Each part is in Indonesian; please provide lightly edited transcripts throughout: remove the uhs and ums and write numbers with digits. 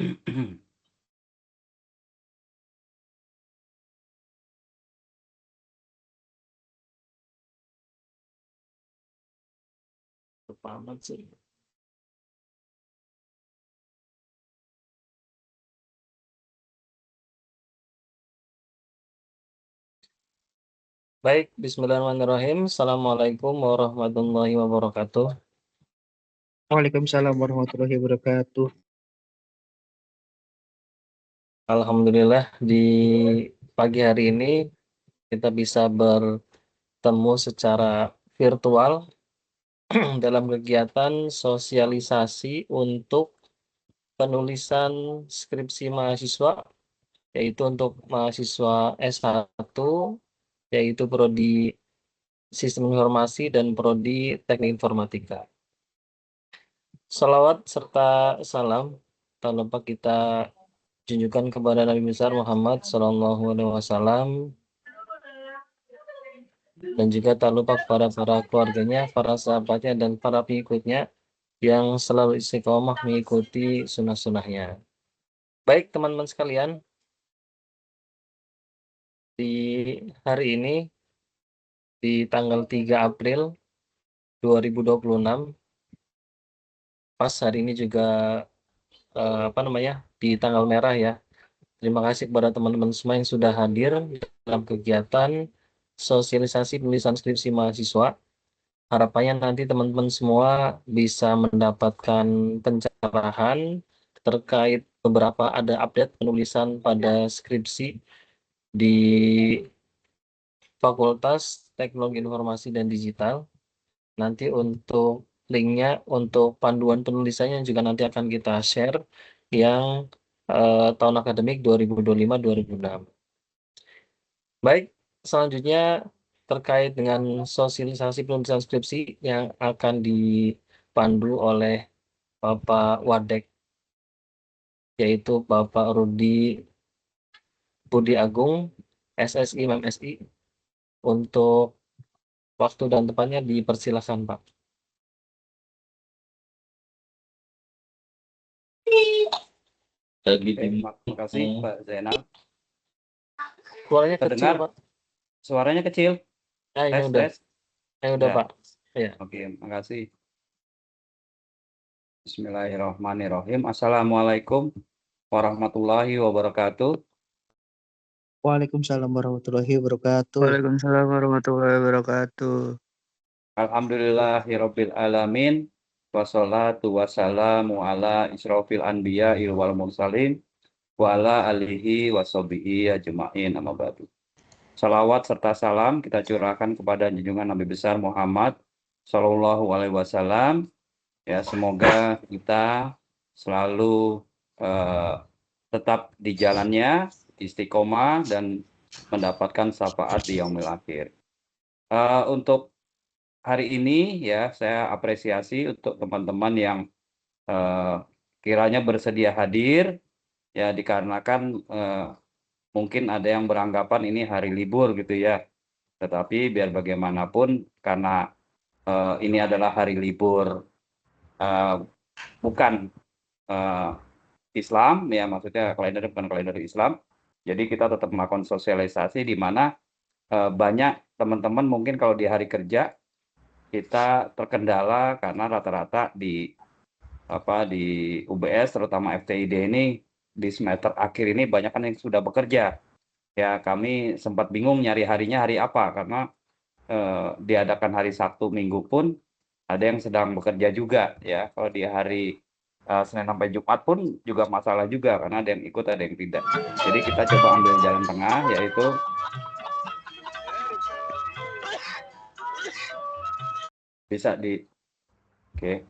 Lupa amat sih. Baik, bismillahirrahmanirrahim. Assalamualaikum warahmatullahi wabarakatuh. Waalaikumsalam warahmatullahi wabarakatuh. Alhamdulillah di pagi hari ini kita bisa bertemu secara virtual dalam kegiatan sosialisasi untuk penulisan skripsi mahasiswa, yaitu untuk mahasiswa S1, yaitu Prodi Sistem Informasi dan Prodi Teknik Informatika. Salawat serta salam tak lupa kita junjukkan kepada Nabi besar Muhammad SAW, dan juga tak lupa kepada para keluarganya, para sahabatnya, dan para pengikutnya yang selalu istiqomah mengikuti sunnah-sunnahnya. Baik teman-teman sekalian, di hari ini, di tanggal 3 April 2026, pas hari ini juga di tanggal merah ya. Terima kasih kepada teman-teman semua yang sudah hadir dalam kegiatan sosialisasi penulisan skripsi mahasiswa. Harapannya nanti teman-teman semua bisa mendapatkan pencerahan terkait beberapa ada update penulisan pada skripsi di Fakultas Teknologi Informasi dan Digital. Nanti untuk linknya, untuk panduan penulisannya juga nanti akan kita share yang tahun akademik 2025-2026. Baik, selanjutnya terkait dengan sosialisasi penulisan skripsi yang akan dipandu oleh Bapak Wadek, yaitu Bapak Rudi Budi Agung, SSI MMSI. Untuk waktu dan tempatnya dipersilakan, Pak. Terima kasih Pak Zainal. Suaranya kecil, Terdengar? Pak. Suaranya kecil? Ini Tes, udah. tes. Udah, Ya. Pak. Ya. Oke, makasih. Bismillahirrahmanirrahim. Assalamualaikum warahmatullahi wabarakatuh. Waalaikumsalam warahmatullahi wabarakatuh. Waalaikumsalam warahmatullahi wabarakatuh. Alhamdulillahirabbil alamin. Wassalatu wassalamu ala israfil anbiya wal mursalin wa ala alihi washabihi ajmain, amma ba'du. Salawat serta salam kita curahkan kepada junjungan Nabi besar Muhammad Shallallahu Alaihi Wasallam. Ya, semoga kita selalu tetap di jalannya, istiqomah, dan mendapatkan syafaat di yaumil akhir. Untuk hari ini ya, saya apresiasi untuk teman-teman yang kiranya bersedia hadir, ya, dikarenakan mungkin ada yang beranggapan ini hari libur gitu ya. Tetapi biar bagaimanapun, karena ini adalah hari libur bukan Islam, ya, maksudnya kalender bukan kalender Islam. Jadi kita tetap melakukan sosialisasi di mana banyak teman-teman mungkin kalau di hari kerja kita terkendala karena rata-rata di UBS terutama FTID ini di semester akhir ini banyak kan yang sudah bekerja. Ya, kami sempat bingung nyari harinya hari apa karena diadakan hari Sabtu Minggu pun ada yang sedang bekerja juga ya. Kalau di hari Senin sampai Jumat pun juga masalah juga karena ada yang ikut ada yang tidak. Jadi kita coba ambil jalan tengah, yaitu bisa di oke.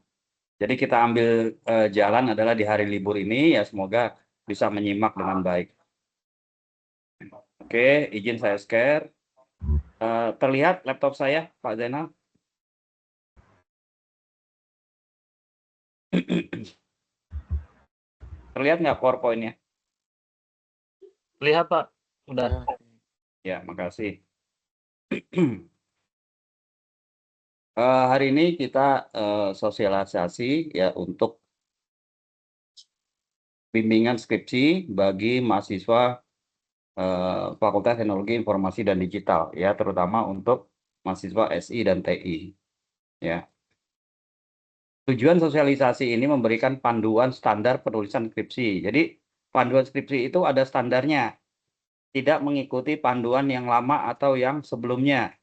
Jadi kita ambil jalan adalah di hari libur ini ya, semoga bisa menyimak dengan baik. Oke, izin saya share. Terlihat laptop saya, Pak Zainal? Terlihat nggak PowerPoint-nya? Lihat, Pak. Udah. Ya, makasih. Hari ini kita sosialisasi ya untuk bimbingan skripsi bagi mahasiswa Fakultas Teknologi Informasi dan Digital, ya, terutama untuk mahasiswa SI dan TI, ya. Tujuan sosialisasi ini memberikan panduan standar penulisan skripsi. Jadi panduan skripsi itu ada standarnya, tidak mengikuti panduan yang lama atau yang sebelumnya.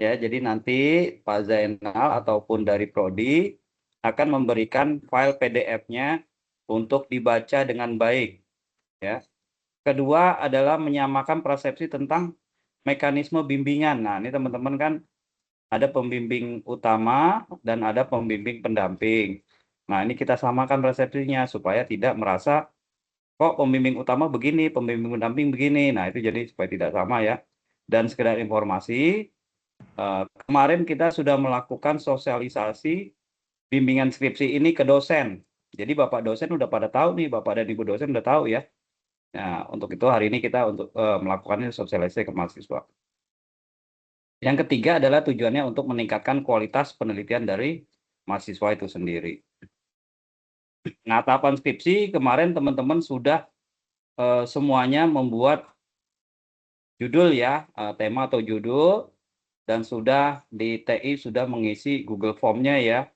Ya, jadi nanti Pak Zainal ataupun dari Prodi akan memberikan file PDF-nya untuk dibaca dengan baik, ya. Kedua adalah menyamakan persepsi tentang mekanisme bimbingan. Nah, ini teman-teman kan ada pembimbing utama dan ada pembimbing pendamping. Nah, ini kita samakan persepsinya supaya tidak merasa kok pembimbing utama begini, pembimbing pendamping begini. Nah, itu jadi supaya tidak sama, ya. Dan sekedar informasi, kemarin kita sudah melakukan sosialisasi bimbingan skripsi ini ke dosen. Jadi Bapak dosen udah pada tahu nih, Bapak dan Ibu dosen udah tahu, ya. Nah, untuk itu hari ini kita untuk melakukan sosialisasi ke mahasiswa. Yang ketiga adalah tujuannya untuk meningkatkan kualitas penelitian dari mahasiswa itu sendiri. Nah, tahapan skripsi kemarin teman-teman sudah semuanya membuat judul, ya, tema atau judul, dan sudah di TI sudah mengisi Google Form-nya, ya.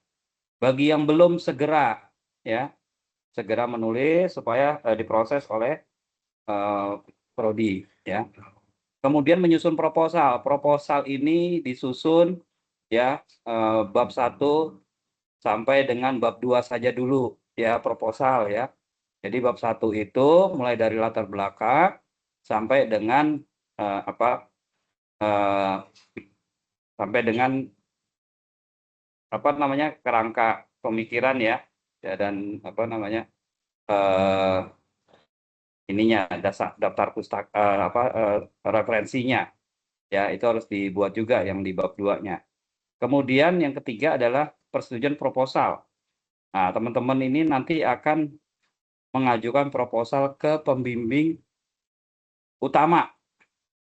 Bagi yang belum segera, ya, segera menulis supaya diproses oleh Prodi, ya. Kemudian menyusun proposal. Proposal ini disusun, ya, bab 1 sampai dengan bab 2 saja dulu, ya, proposal, ya. Jadi bab 1 itu mulai dari latar belakang sampai dengan sampai dengan kerangka pemikiran, ya, dan ininya daftar pustaka referensinya, ya, itu harus dibuat juga yang di bab 2-nya. Kemudian yang ketiga adalah persetujuan proposal. Nah, teman-teman ini nanti akan mengajukan proposal ke pembimbing utama,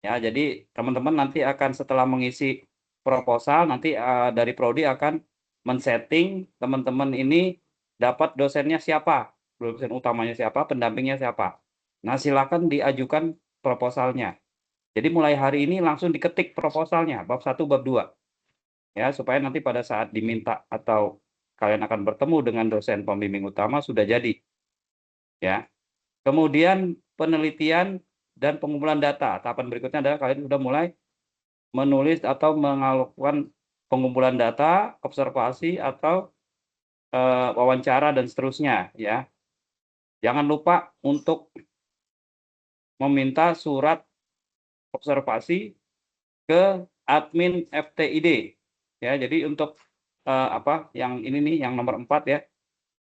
ya. Jadi teman-teman nanti akan setelah mengisi proposal, nanti dari Prodi akan men-setting teman-teman ini dapat dosennya siapa, dosen utamanya siapa, pendampingnya siapa. Nah, silakan diajukan proposalnya. Jadi mulai hari ini langsung diketik proposalnya, bab 1, bab 2. Ya, supaya nanti pada saat diminta atau kalian akan bertemu dengan dosen pembimbing utama sudah jadi. Ya. Kemudian penelitian dan pengumpulan data. Tahapan berikutnya adalah kalian sudah mulai menulis atau melakukan pengumpulan data, observasi atau wawancara dan seterusnya, ya. Jangan lupa untuk meminta surat observasi ke admin FTID, ya. Jadi untuk yang ini nih, yang nomor 4, ya.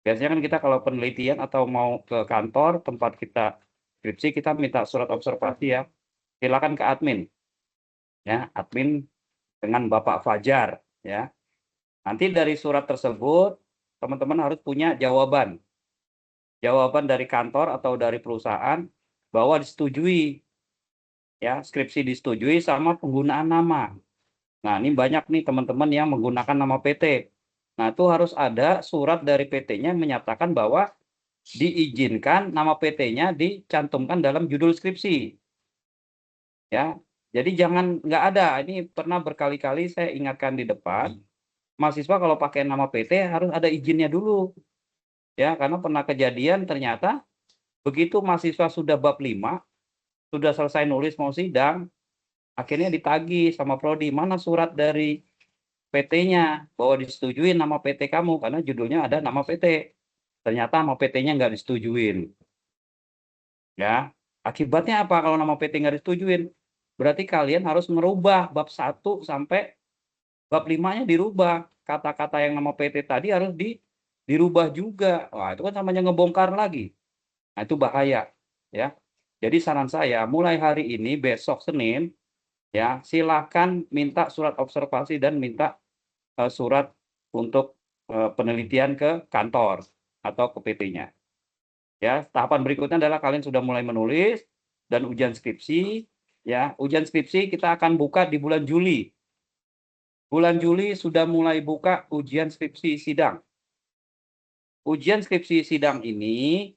Biasanya kan kita kalau penelitian atau mau ke kantor tempat kita skripsi, kita minta surat observasi, ya. Silakan ke admin, ya, admin dengan Bapak Fajar, ya. Nanti dari surat tersebut teman-teman harus punya jawaban dari kantor atau dari perusahaan bahwa disetujui, ya, skripsi disetujui sama penggunaan nama. Nah, ini banyak nih teman-teman yang menggunakan nama PT. Nah, itu harus ada surat dari PT-nya menyatakan bahwa diizinkan nama PT-nya dicantumkan dalam judul skripsi, ya. Jadi jangan nggak ada. Ini pernah berkali-kali saya ingatkan di depan, mahasiswa kalau pakai nama PT harus ada izinnya dulu, ya, karena pernah kejadian ternyata begitu mahasiswa sudah bab 5, sudah selesai nulis mau sidang, akhirnya ditagih sama Prodi, mana surat dari PT-nya bahwa disetujui nama PT kamu, karena judulnya ada nama PT. Ternyata nama PT-nya nggak disetujuin, ya. Akibatnya apa kalau nama PT nggak disetujuin? Berarti kalian harus merubah bab 1 sampai bab 5-nya dirubah. Kata-kata yang nama PT tadi harus dirubah juga. Wah, itu kan namanya ngebongkar lagi. Nah, itu bahaya, ya. Jadi saran saya, mulai hari ini, besok Senin, ya, silakan minta surat observasi dan minta surat untuk penelitian ke kantor atau ke PT-nya. Ya, tahapan berikutnya adalah kalian sudah mulai menulis dan ujian skripsi, ya. Ujian skripsi kita akan buka di bulan Juli. Bulan Juli sudah mulai buka ujian skripsi sidang. Ujian skripsi sidang ini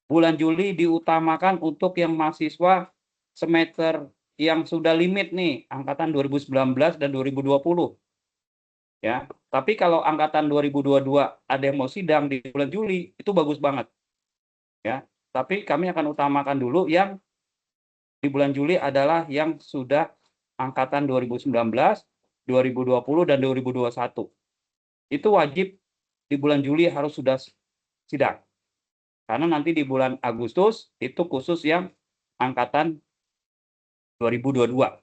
bulan Juli diutamakan untuk yang mahasiswa semester yang sudah limit nih, angkatan 2019 dan 2020. Ya, tapi kalau angkatan 2022 ada yang mau sidang di bulan Juli, itu bagus banget. Ya, tapi kami akan utamakan dulu yang di bulan Juli adalah yang sudah angkatan 2019, 2020 dan 2021. Itu wajib di bulan Juli harus sudah sidang. Karena nanti di bulan Agustus itu khusus yang angkatan 2022.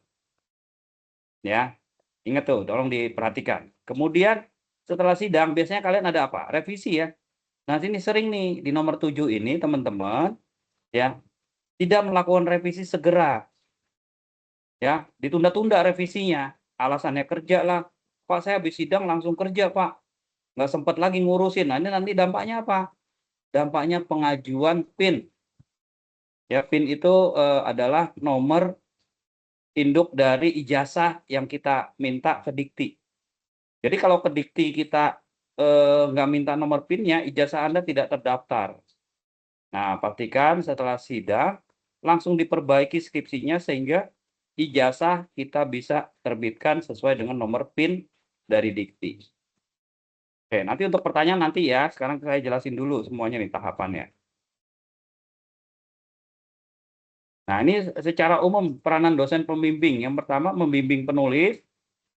Ya, ingat tuh, tolong diperhatikan. Kemudian setelah sidang biasanya kalian ada apa? Revisi ya. Nah, sini sering nih di nomor 7 ini teman-teman ya, tidak melakukan revisi segera. Ya, ditunda-tunda revisinya. Alasannya kerja lah. Pak, saya habis sidang langsung kerja, Pak. Nggak sempat lagi ngurusin. Nah, ini nanti dampaknya apa? Dampaknya pengajuan PIN. Ya, PIN itu adalah nomor induk dari ijazah yang kita minta ke Dikti. Jadi kalau ke Dikti kita nggak minta nomor PIN-nya, ijazah Anda tidak terdaftar. Nah, pastikan setelah sidang langsung diperbaiki skripsinya sehingga ijazah kita bisa terbitkan sesuai dengan nomor PIN dari Dikti. Oke, nanti untuk pertanyaan nanti ya. Sekarang saya jelasin dulu semuanya nih tahapannya. Nah, ini secara umum peranan dosen pembimbing. Yang pertama membimbing penulis,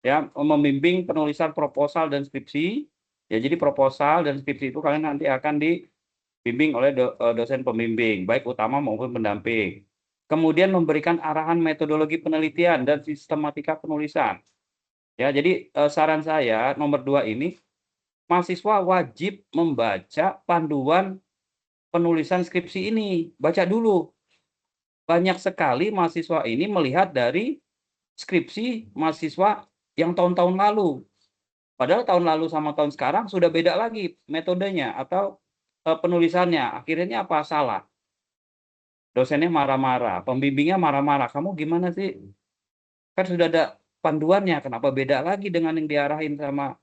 ya, membimbing penulisan proposal dan skripsi. Ya, jadi proposal dan skripsi itu kalian nanti akan dibimbing oleh dosen pembimbing, baik utama maupun pendamping. Kemudian memberikan arahan metodologi penelitian dan sistematika penulisan. Ya, jadi saran saya nomor 2 ini, mahasiswa wajib membaca panduan penulisan skripsi ini. Baca dulu. Banyak sekali mahasiswa ini melihat dari skripsi mahasiswa yang tahun-tahun lalu. Padahal tahun lalu sama tahun sekarang sudah beda lagi metodenya atau penulisannya. Akhirnya apa? Salah. Dosennya marah-marah, pembimbingnya marah-marah. Kamu gimana sih? Kan sudah ada panduannya, kenapa beda lagi dengan yang diarahin sama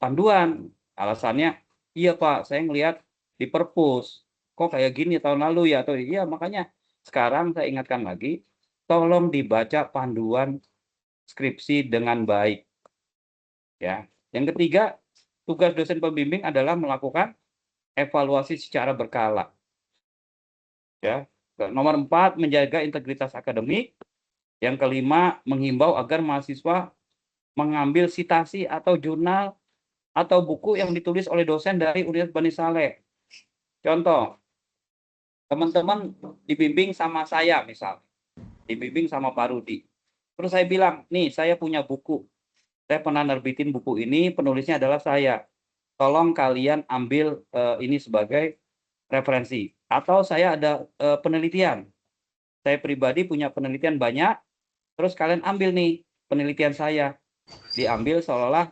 panduan? Alasannya, iya Pak, saya ngelihat di perpus. Kok kayak gini tahun lalu ya? Atau iya, makanya sekarang saya ingatkan lagi, tolong dibaca panduan skripsi dengan baik. Ya. Yang ketiga, tugas dosen pembimbing adalah melakukan evaluasi secara berkala. Ya. Nomor 4, menjaga integritas akademik. Yang kelima, menghimbau agar mahasiswa mengambil sitasi atau jurnal atau buku yang ditulis oleh dosen dari Universitas Bani Saleh. Contoh, teman-teman dibimbing sama saya misal, dibimbing sama Pak Rudi. Terus saya bilang, nih saya punya buku, saya pernah nerbitin buku ini, penulisnya adalah saya. Tolong kalian ambil ini sebagai referensi. Atau saya ada penelitian, saya pribadi punya penelitian banyak, terus kalian ambil nih penelitian saya, diambil seolah-olah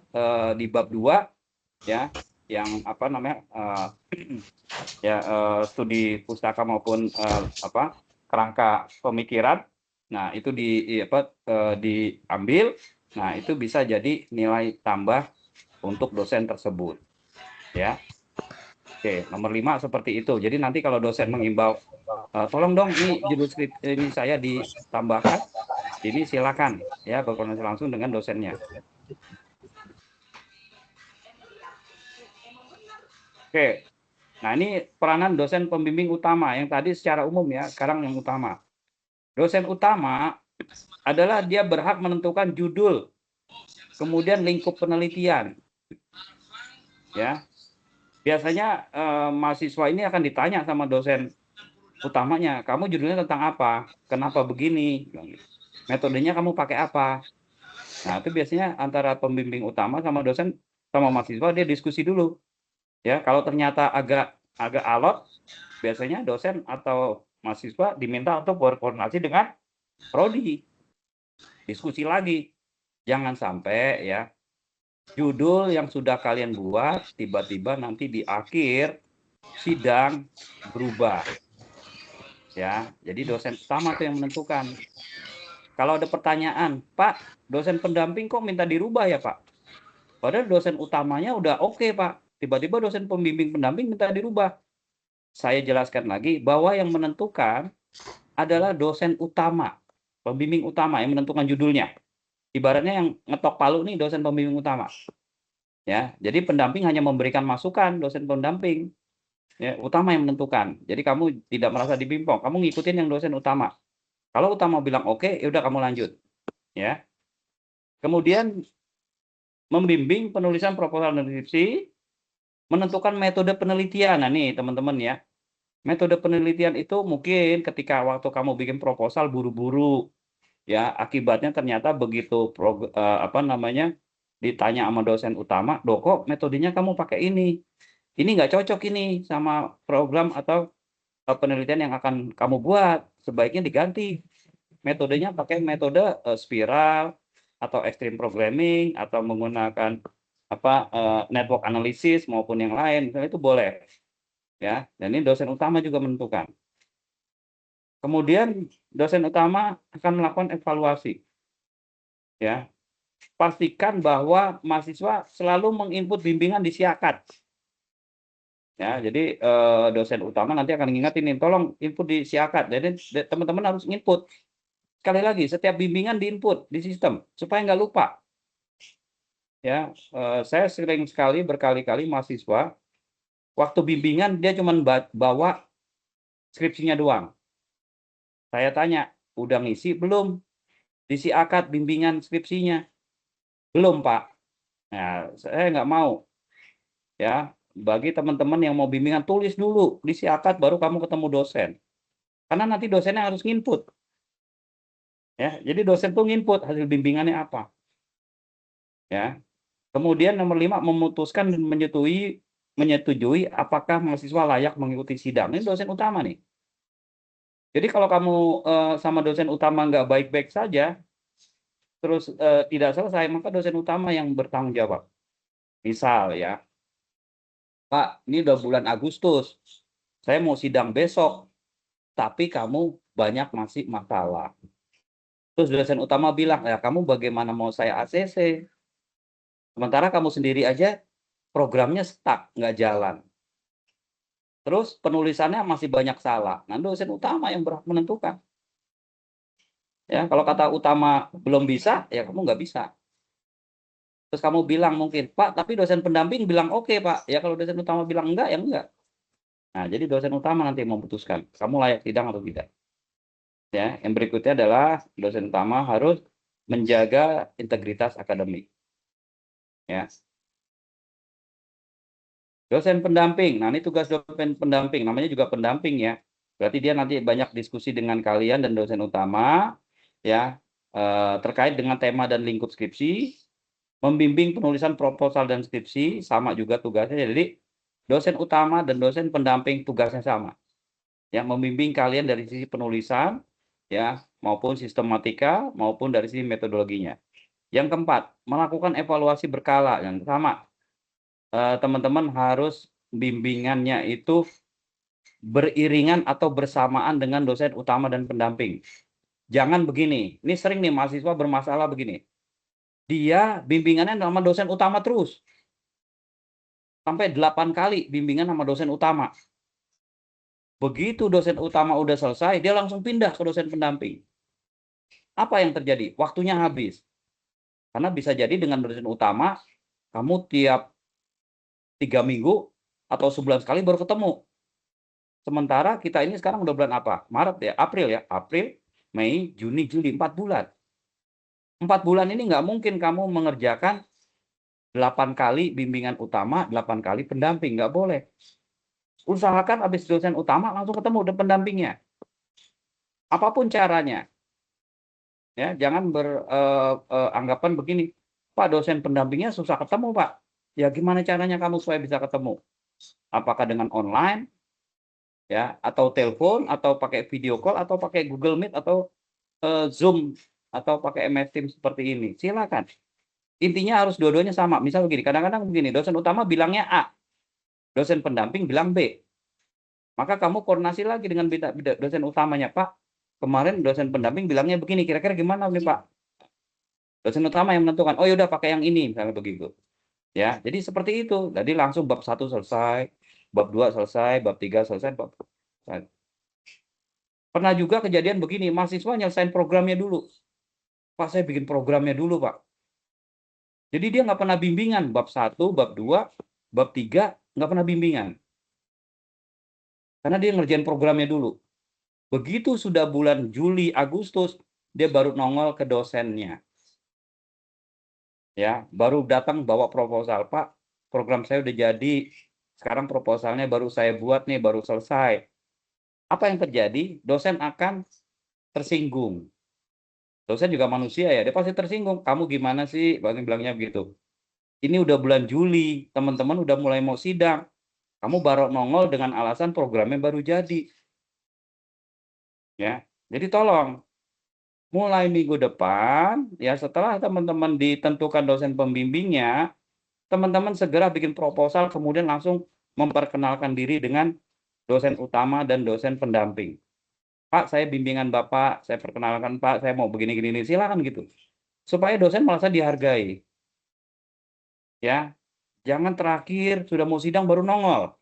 di bab 2 ya, yang apa namanya studi pustaka maupun kerangka pemikiran. Nah, itu diambil. Nah, itu bisa jadi nilai tambah untuk dosen tersebut. Ya. Oke, nomor 5 seperti itu. Jadi nanti kalau dosen mengimbau, tolong dong ini judul skrip ini saya ditambahkan, ini silakan ya berkoordinasi langsung dengan dosennya. Oke, nah ini peranan dosen pembimbing utama yang tadi secara umum ya, sekarang yang utama. Dosen utama adalah dia berhak menentukan judul, kemudian lingkup penelitian. Ya, biasanya mahasiswa ini akan ditanya sama dosen utamanya, kamu judulnya tentang apa? Kenapa begini? Metodenya kamu pakai apa? Nah, itu biasanya antara pembimbing utama sama dosen sama mahasiswa dia diskusi dulu. Ya, kalau ternyata agak alot, biasanya dosen atau mahasiswa diminta untuk berkoordinasi dengan prodi. Diskusi lagi. Jangan sampai ya judul yang sudah kalian buat tiba-tiba nanti di akhir sidang berubah. Ya, jadi dosen utama tuh yang menentukan. Kalau ada pertanyaan, Pak, dosen pendamping kok minta dirubah ya, Pak? Padahal dosen utamanya udah oke, Pak. Tiba-tiba dosen pembimbing pendamping minta dirubah. saya jelaskan lagi bahwa yang menentukan adalah dosen utama, pembimbing utama yang menentukan judulnya. Ibaratnya yang ngetok palu nih dosen pembimbing utama. Ya, jadi pendamping hanya memberikan masukan, dosen pendamping ya, utama yang menentukan. Jadi kamu tidak merasa dibimbing, kamu ngikutin yang dosen utama. Kalau utama bilang oke, ya udah kamu lanjut. Ya. Kemudian membimbing penulisan proposal dan skripsi, menentukan metode penelitian. Nah nih teman-teman ya, metode penelitian itu mungkin ketika waktu kamu bikin proposal buru-buru, ya akibatnya ternyata begitu ditanya sama dosen utama, kok metodenya kamu pakai ini nggak cocok ini sama program atau penelitian yang akan kamu buat, sebaiknya diganti metodenya pakai metode spiral atau extreme programming atau menggunakan network analysis maupun yang lain, misalnya itu boleh ya. Dan ini dosen utama juga menentukan. Kemudian dosen utama akan melakukan evaluasi ya. Pastikan bahwa mahasiswa selalu menginput bimbingan di Siakat ya. Jadi dosen utama nanti akan ngingetin, tolong input di Siakat. Jadi teman-teman harus input. Sekali lagi, setiap bimbingan diinput di sistem supaya nggak lupa. Ya, saya sering sekali berkali-kali mahasiswa waktu bimbingan dia cuma bawa skripsinya doang. Saya tanya, udah ngisi belum? Diisi akad bimbingan skripsinya? Belum, Pak. Nah, saya nggak mau. Ya, bagi teman-teman yang mau bimbingan, tulis dulu, diisi akad baru kamu ketemu dosen. Karena nanti dosennya harus nginput. Ya, jadi dosen tuh nginput hasil bimbingannya apa. Ya. Kemudian nomor 5, memutuskan dan menyetujui apakah mahasiswa layak mengikuti sidang. Ini dosen utama nih. Jadi kalau kamu sama dosen utama nggak baik-baik saja, terus tidak selesai, maka dosen utama yang bertanggung jawab. Misal ya, Pak, ini udah bulan Agustus, saya mau sidang besok, tapi kamu banyak masih masalah. Terus dosen utama bilang, ya kamu bagaimana mau saya ACC? Sementara kamu sendiri aja programnya stuck, nggak jalan. Terus penulisannya masih banyak salah. Nah, dosen utama yang berhak menentukan. Ya, kalau kata utama belum bisa, ya kamu nggak bisa. Terus kamu bilang mungkin, Pak, tapi dosen pendamping bilang oke, Pak. Ya kalau dosen utama bilang enggak, ya enggak. Nah, jadi dosen utama nanti yang memutuskan, kamu layak sidang atau tidak. Ya, yang berikutnya adalah dosen utama harus menjaga integritas akademik. Ya. Dosen pendamping. Nah, ini tugas dosen pendamping. Namanya juga pendamping ya. Berarti dia nanti banyak diskusi dengan kalian dan dosen utama ya, terkait dengan tema dan lingkup skripsi, membimbing penulisan proposal dan skripsi, sama juga tugasnya. Jadi dosen utama dan dosen pendamping tugasnya sama. Ya, membimbing kalian dari sisi penulisan ya, maupun sistematika maupun dari sisi metodologinya. Yang keempat, melakukan evaluasi berkala yang sama. Teman-teman harus bimbingannya itu beriringan atau bersamaan dengan dosen utama dan pendamping. Jangan begini, ini sering nih mahasiswa bermasalah begini. Dia bimbingannya sama dosen utama terus. Sampai 8 kali bimbingan sama dosen utama. Begitu dosen utama udah selesai, dia langsung pindah ke dosen pendamping. Apa yang terjadi? Waktunya habis. Karena bisa jadi dengan dosen utama, kamu tiap 3 minggu atau sebulan sekali baru ketemu. Sementara kita ini sekarang udah bulan apa? Maret ya, April ya. April, Mei, Juni, Juli, 4 bulan. 4 bulan ini nggak mungkin kamu mengerjakan 8 kali bimbingan utama, 8 kali pendamping. Nggak boleh. Usahakan habis dosen utama langsung ketemu dengan pendampingnya. Apapun caranya. Ya, jangan beranggapan begini, Pak, dosen pendampingnya susah ketemu, Pak. Ya gimana caranya kamu supaya bisa ketemu? Apakah dengan online, ya, atau telepon, atau pakai video call, atau pakai Google Meet, atau Zoom, atau pakai MS Teams seperti ini? Silakan. Intinya harus dua-duanya sama. Misal begini, kadang-kadang begini, dosen utama bilangnya A, dosen pendamping bilang B. Maka kamu koordinasi lagi dengan dosen utamanya, Pak. Kemarin dosen pendamping bilangnya begini, kira-kira gimana nih Pak? Dosen utama yang menentukan, oh yaudah pakai yang ini, misalnya begitu. Ya, jadi seperti itu. Jadi langsung bab 1 selesai, bab 2 selesai, bab 3 selesai, bab selesai. Pernah juga kejadian begini, mahasiswa nyelesain programnya dulu. Pak, saya bikin programnya dulu, Pak. Jadi dia nggak pernah bimbingan, bab 1, bab 2, bab 3, nggak pernah bimbingan. Karena dia ngerjain programnya dulu. Begitu sudah bulan Juli, Agustus, dia baru nongol ke dosennya. Ya, baru datang bawa proposal, Pak, program saya udah jadi, sekarang proposalnya baru saya buat nih, baru selesai. Apa yang terjadi? Dosen akan tersinggung. Dosen juga manusia ya, dia pasti tersinggung. Kamu gimana sih? Bilangnya begitu. Ini udah bulan Juli, teman-teman udah mulai mau sidang. Kamu baru nongol dengan alasan programnya baru jadi. Ya, jadi tolong mulai minggu depan, ya setelah teman-teman ditentukan dosen pembimbingnya, teman-teman segera bikin proposal, kemudian langsung memperkenalkan diri dengan dosen utama dan dosen pendamping. Pak, saya bimbingan Bapak, saya perkenalkan Pak, saya mau begini-gini, silakan gitu. Supaya dosen merasa dihargai. Ya, jangan terakhir sudah mau sidang baru nongol.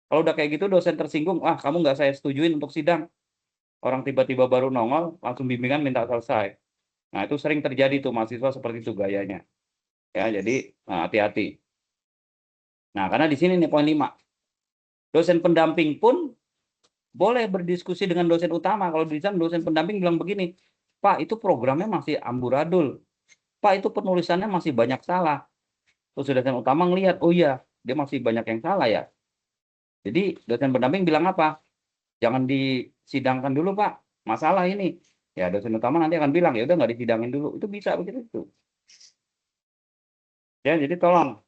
Kalau udah kayak gitu dosen tersinggung, wah kamu nggak saya setujuin untuk sidang. Orang tiba-tiba baru nongol, langsung bimbingan minta selesai. Nah itu sering terjadi tuh mahasiswa seperti itu gayanya. Ya, jadi hati-hati. Nah karena di sini nih poin 5. Dosen pendamping pun boleh berdiskusi dengan dosen utama. Kalau di sana dosen pendamping bilang begini, Pak itu programnya masih amburadul. Pak itu penulisannya masih banyak salah. Terus dosen utama ngelihat, oh iya dia masih banyak yang salah ya. Jadi dosen pendamping bilang apa? Jangan disidangkan dulu Pak, masalah ini. Ya dosen utama nanti akan bilang, ya udah nggak disidangin dulu. Itu bisa begitu itu. Ya jadi tolong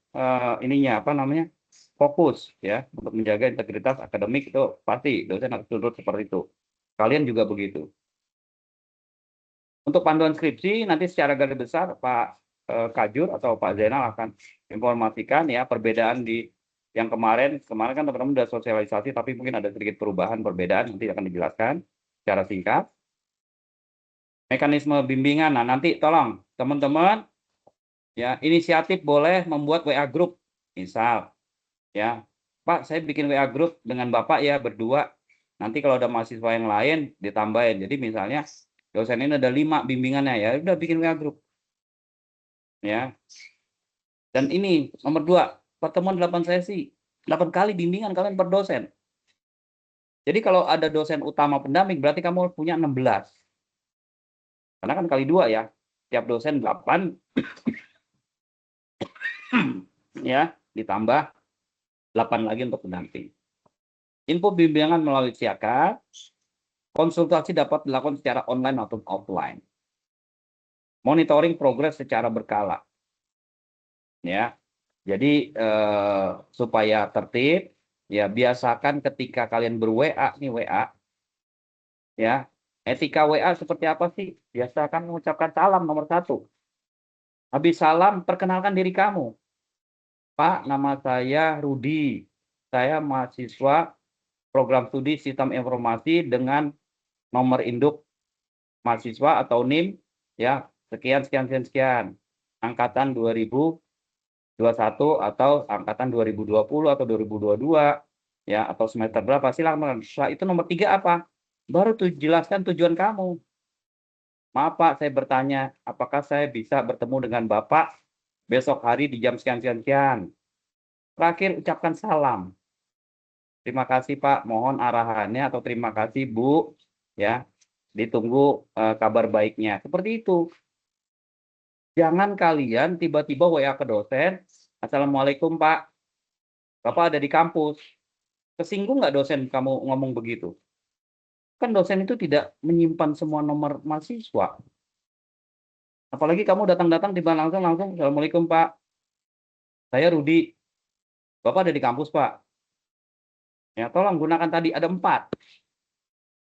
ininya apa namanya fokus ya untuk menjaga integritas akademik itu pasti dosen harus turut seperti itu. Kalian juga begitu. Untuk panduan skripsi nanti secara garis besar Pak Kajur atau Pak Zainal akan informasikan ya perbedaan di yang kemarin kan teman-teman sudah sosialisasi tapi mungkin ada sedikit perubahan perbedaan nanti akan dijelaskan secara singkat. Mekanisme bimbingan, nah nanti tolong teman-teman ya inisiatif boleh membuat WA group, misal ya Pak saya bikin WA group dengan Bapak ya berdua. Nanti kalau ada mahasiswa yang lain ditambahin. Jadi misalnya dosen ini ada 5 bimbingannya ya udah bikin WA group ya. Dan ini nomor 2 pertemuan 8 sesi 8 kali bimbingan kalian per dosen. Jadi kalau ada dosen utama pendamping berarti kamu punya 16. Karena kan kali 2 ya. Tiap dosen 8 ya, ditambah 8 lagi untuk pendamping. Info bimbingan melalui siakat, konsultasi dapat dilakukan secara online atau offline. Monitoring progres secara berkala. Ya. Jadi supaya tertib, ya biasakan ketika kalian ber-WA nih WA. Ya. Etika WA seperti apa sih? Biasakan mengucapkan salam nomor 1. Habis salam, perkenalkan diri kamu. Pak, nama saya Rudi. Saya mahasiswa program studi sistem informasi dengan nomor induk mahasiswa atau NIM ya sekian angkatan 2021 atau angkatan 2020 atau 2022 ya atau semester berapa silakan. Setelah itu nomor 3 apa? Baru jelaskan tujuan kamu. Maaf Pak, saya bertanya, apakah saya bisa bertemu dengan Bapak besok hari di jam sekian. Terakhir ucapkan salam. Terima kasih Pak, mohon arahannya atau terima kasih Bu ya. Ditunggu kabar baiknya. Seperti itu. Jangan kalian tiba-tiba WA ke dosen, Assalamualaikum Pak, Bapak ada di kampus. Kesinggung nggak dosen kamu ngomong begitu? Kan dosen itu tidak menyimpan semua nomor mahasiswa. Apalagi kamu datang-datang tiba langsung, Assalamualaikum Pak, saya Rudi, Bapak ada di kampus Pak. Ya tolong gunakan tadi ada 4.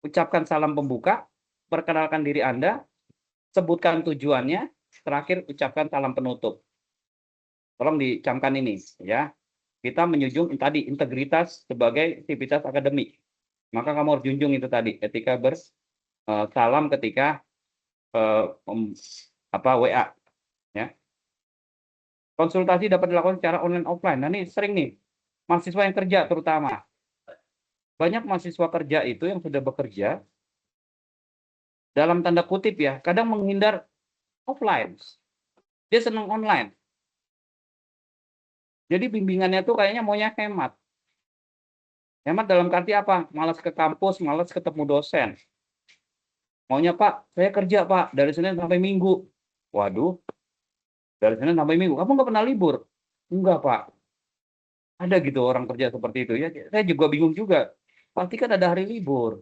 Ucapkan salam pembuka, perkenalkan diri Anda, sebutkan tujuannya, terakhir ucapkan salam penutup. Tolong dicamkan ini ya. Kita menjunjung tadi integritas sebagai aktivitas akademik. Maka kamu harus junjung itu tadi etika bersalam ketika WA ya. Konsultasi dapat dilakukan secara online offline. Nah ini sering nih Mahasiswa yang kerja terutama. Banyak mahasiswa kerja itu yang sudah bekerja, dalam tanda kutip ya, kadang menghindar offline. Dia senang online. Jadi bimbingannya tuh kayaknya maunya hemat. Hemat dalam arti apa? Malas ke kampus, malas ketemu dosen. Maunya, Pak, saya kerja, Pak, dari Senin sampai Minggu. Waduh, dari Senin sampai Minggu. Kamu nggak pernah libur? Enggak, Pak. Ada gitu orang kerja seperti itu ya. Saya juga bingung juga. Pasti kan ada hari libur.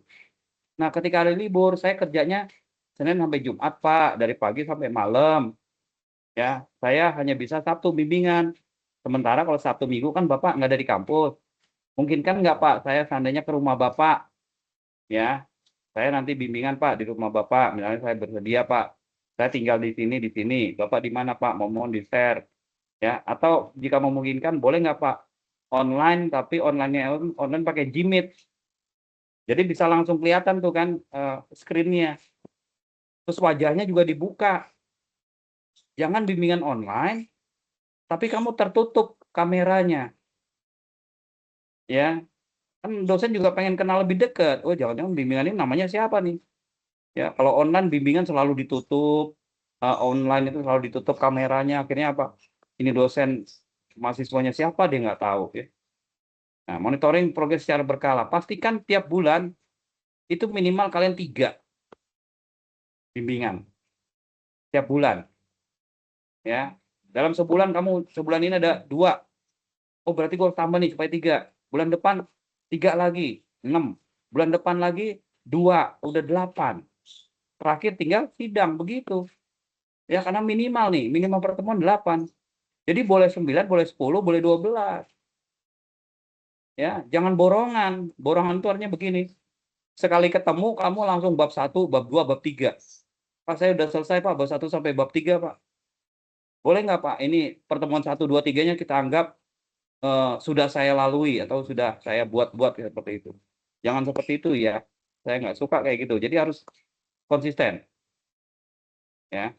Nah, ketika hari libur, saya kerjanya Senin sampai Jumat, Pak, dari pagi sampai malam. Ya, saya hanya bisa Sabtu bimbingan. Sementara kalau Sabtu Minggu kan Bapak nggak ada di kampus. Mungkin kan nggak, Pak, saya seandainya ke rumah Bapak, ya, saya nanti bimbingan, Pak, di rumah Bapak. Misalnya saya bersedia, Pak, saya tinggal di sini. Bapak di mana, Pak? Mohon di-share. Ya, atau jika memungkinkan, boleh nggak, Pak? Online, tapi online-nya online pakai Gmeet. Jadi bisa langsung kelihatan tuh kan screen-nya. Terus wajahnya juga dibuka. Jangan bimbingan online, tapi kamu tertutup kameranya. Ya, kan dosen juga pengen kenal lebih dekat. Oh, jangan-jangan bimbingan ini namanya siapa nih? Ya, kalau online bimbingan selalu ditutup, online itu selalu ditutup kameranya. Akhirnya apa? Ini dosen mahasiswanya siapa dia nggak tahu ya. Nah, monitoring progres secara berkala. Pastikan tiap bulan itu minimal kalian 3 bimbingan tiap bulan. Ya, dalam sebulan sebulan ini ada 2. Oh, berarti gue tambah nih supaya 3. Bulan depan 3 lagi, 6. Bulan depan lagi 2, udah 8. Terakhir tinggal sidang begitu. Ya, karena minimal pertemuan 8. Jadi boleh 9, boleh 10, boleh 12. Ya, jangan borongan. Borongan itu artinya begini. Sekali ketemu kamu langsung bab 1, bab 2, bab 3. Pak, saya udah selesai, Pak, bab 1 sampai bab 3, Pak. Boleh nggak, Pak? Ini pertemuan 1, 2, 3-nya kita anggap sudah saya lalui atau sudah saya buat seperti itu. Jangan seperti itu ya. Saya nggak suka kayak gitu. Jadi harus konsisten. Ya.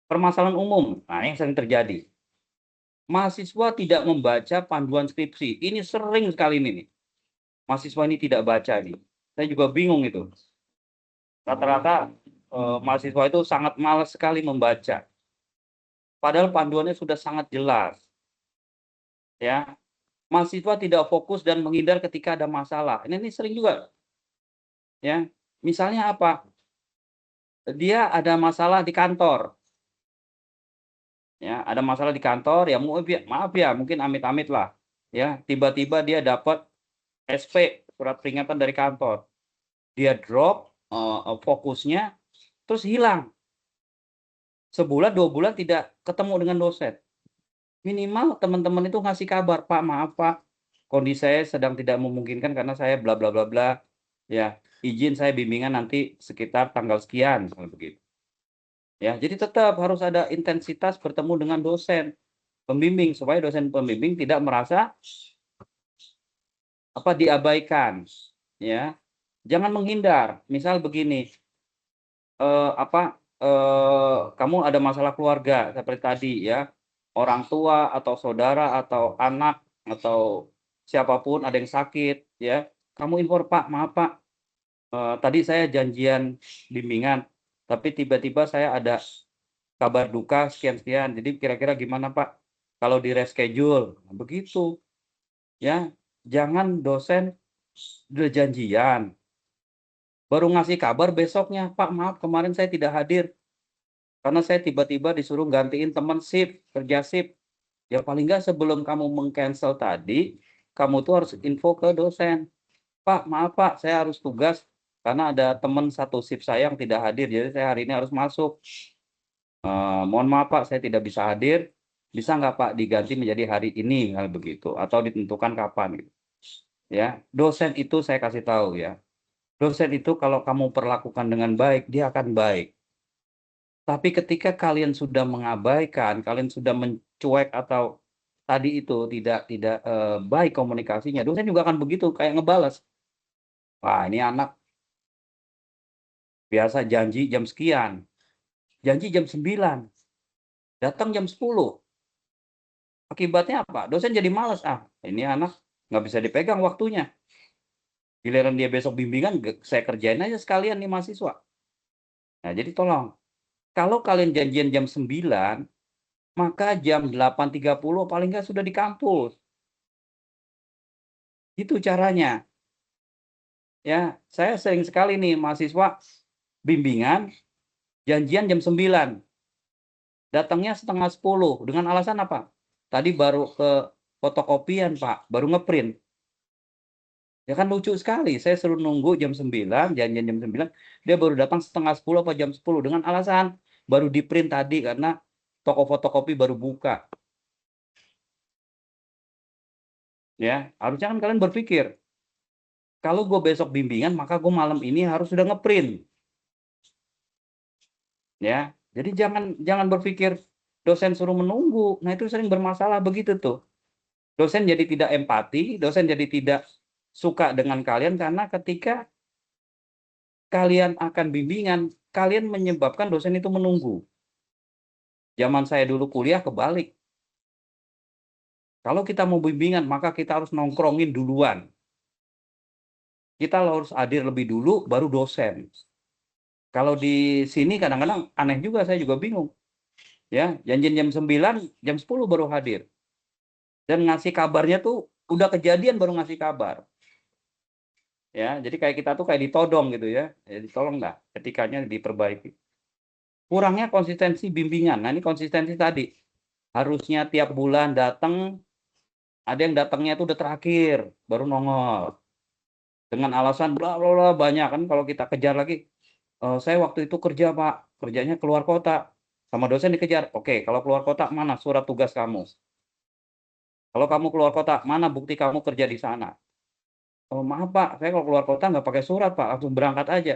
Permasalahan umum. Nah, yang sering terjadi. Mahasiswa tidak membaca panduan skripsi. Ini sering sekali ini nih. Mahasiswa ini tidak baca nih. Saya juga bingung itu. Rata-rata mahasiswa itu sangat malas sekali membaca. Padahal panduannya sudah sangat jelas. Ya. Mahasiswa tidak fokus dan menghindar ketika ada masalah. Ini sering juga. Ya. Misalnya apa? Dia ada masalah di kantor. Ya, ada masalah di kantor ya, maaf ya, mungkin amit-amit lah. Ya, tiba-tiba dia dapat SP, surat peringatan dari kantor. Dia drop fokusnya, terus hilang. Sebulan, 2 bulan tidak ketemu dengan dosen. Minimal teman-teman itu ngasih kabar, Pak, maaf Pak, kondisi saya sedang tidak memungkinkan karena saya bla bla bla bla. Ya, izin saya bimbingan nanti sekitar tanggal sekian, kalau begitu. Ya, jadi tetap harus ada intensitas bertemu dengan dosen pembimbing supaya dosen pembimbing tidak merasa diabaikan, ya. Jangan menghindar. Misal begini, kamu ada masalah keluarga seperti tadi ya, orang tua atau saudara atau anak atau siapapun ada yang sakit ya, kamu inform, Pak, maaf Pak, tadi saya janjian bimbingan, tapi tiba-tiba saya ada kabar duka sekian-sekian, jadi kira-kira gimana Pak kalau di-reschedule? Nah, begitu ya, jangan dosen udah janjian baru ngasih kabar besoknya, Pak maaf kemarin saya tidak hadir karena saya tiba-tiba disuruh gantiin teman shift, kerja shift. Ya paling nggak sebelum kamu meng-cancel tadi, kamu tuh harus info ke dosen. Pak maaf Pak, saya harus tugas karena ada teman satu shift saya yang tidak hadir, jadi saya hari ini harus masuk. Mohon maaf Pak, saya tidak bisa hadir. Bisa nggak Pak diganti menjadi hari ini, hal begitu, atau ditentukan kapan? Gitu. Ya, dosen itu saya kasih tahu ya. Dosen itu kalau kamu perlakukan dengan baik, dia akan baik. Tapi ketika kalian sudah mengabaikan, kalian sudah mencuek atau tadi itu tidak baik komunikasinya, dosen juga akan begitu, kayak ngebales. Wah, ini anak biasa janji jam sekian, janji jam 9, datang jam 10. Akibatnya apa? Dosen jadi malas. Ini anak nggak bisa dipegang waktunya. Giliran dia besok bimbingan, saya kerjain aja sekalian nih mahasiswa. Nah, jadi tolong, kalau kalian janjian jam 9, maka jam 8.30 paling nggak sudah di kampus. Itu caranya. Ya, saya sering sekali nih mahasiswa bimbingan, janjian jam 9. Datangnya setengah 10. Dengan alasan apa? Tadi baru ke fotokopian, Pak. Baru ngeprint. Ya kan lucu sekali. Saya suruh nunggu jam 9, janjian jam 9. Dia baru datang setengah 10 apa jam 10. Dengan alasan baru di print tadi karena toko fotokopi baru buka. Ya, harusnya kan kalian berpikir, kalau gue besok bimbingan, maka gue malam ini harus sudah ngeprint. Ya, jadi jangan berpikir dosen suruh menunggu. Nah, itu sering bermasalah begitu tuh. Dosen jadi tidak empati, dosen jadi tidak suka dengan kalian karena ketika kalian akan bimbingan, kalian menyebabkan dosen itu menunggu. Zaman saya dulu kuliah kebalik. Kalau kita mau bimbingan, maka kita harus nongkrongin duluan. Kita harus hadir lebih dulu, baru dosen. Kalau di sini kadang-kadang aneh juga, saya juga bingung. Ya, janjian jam 9, jam 10 baru hadir. Dan ngasih kabarnya tuh udah kejadian baru ngasih kabar. Ya, jadi kayak kita tuh kayak ditodong gitu ya. Jadi tolong nggak etikanya diperbaiki. Kurangnya konsistensi bimbingan. Nah, ini konsistensi tadi. Harusnya tiap bulan datang, ada yang datangnya itu udah terakhir, baru nongol. Dengan alasan bla bla bla banyak kan kalau kita kejar lagi. Saya waktu itu kerja, Pak. Kerjanya keluar kota. Sama dosen dikejar. Oke, kalau keluar kota mana surat tugas kamu? Kalau kamu keluar kota, mana bukti kamu kerja di sana? Oh, maaf Pak, saya kalau keluar kota nggak pakai surat Pak, langsung berangkat aja.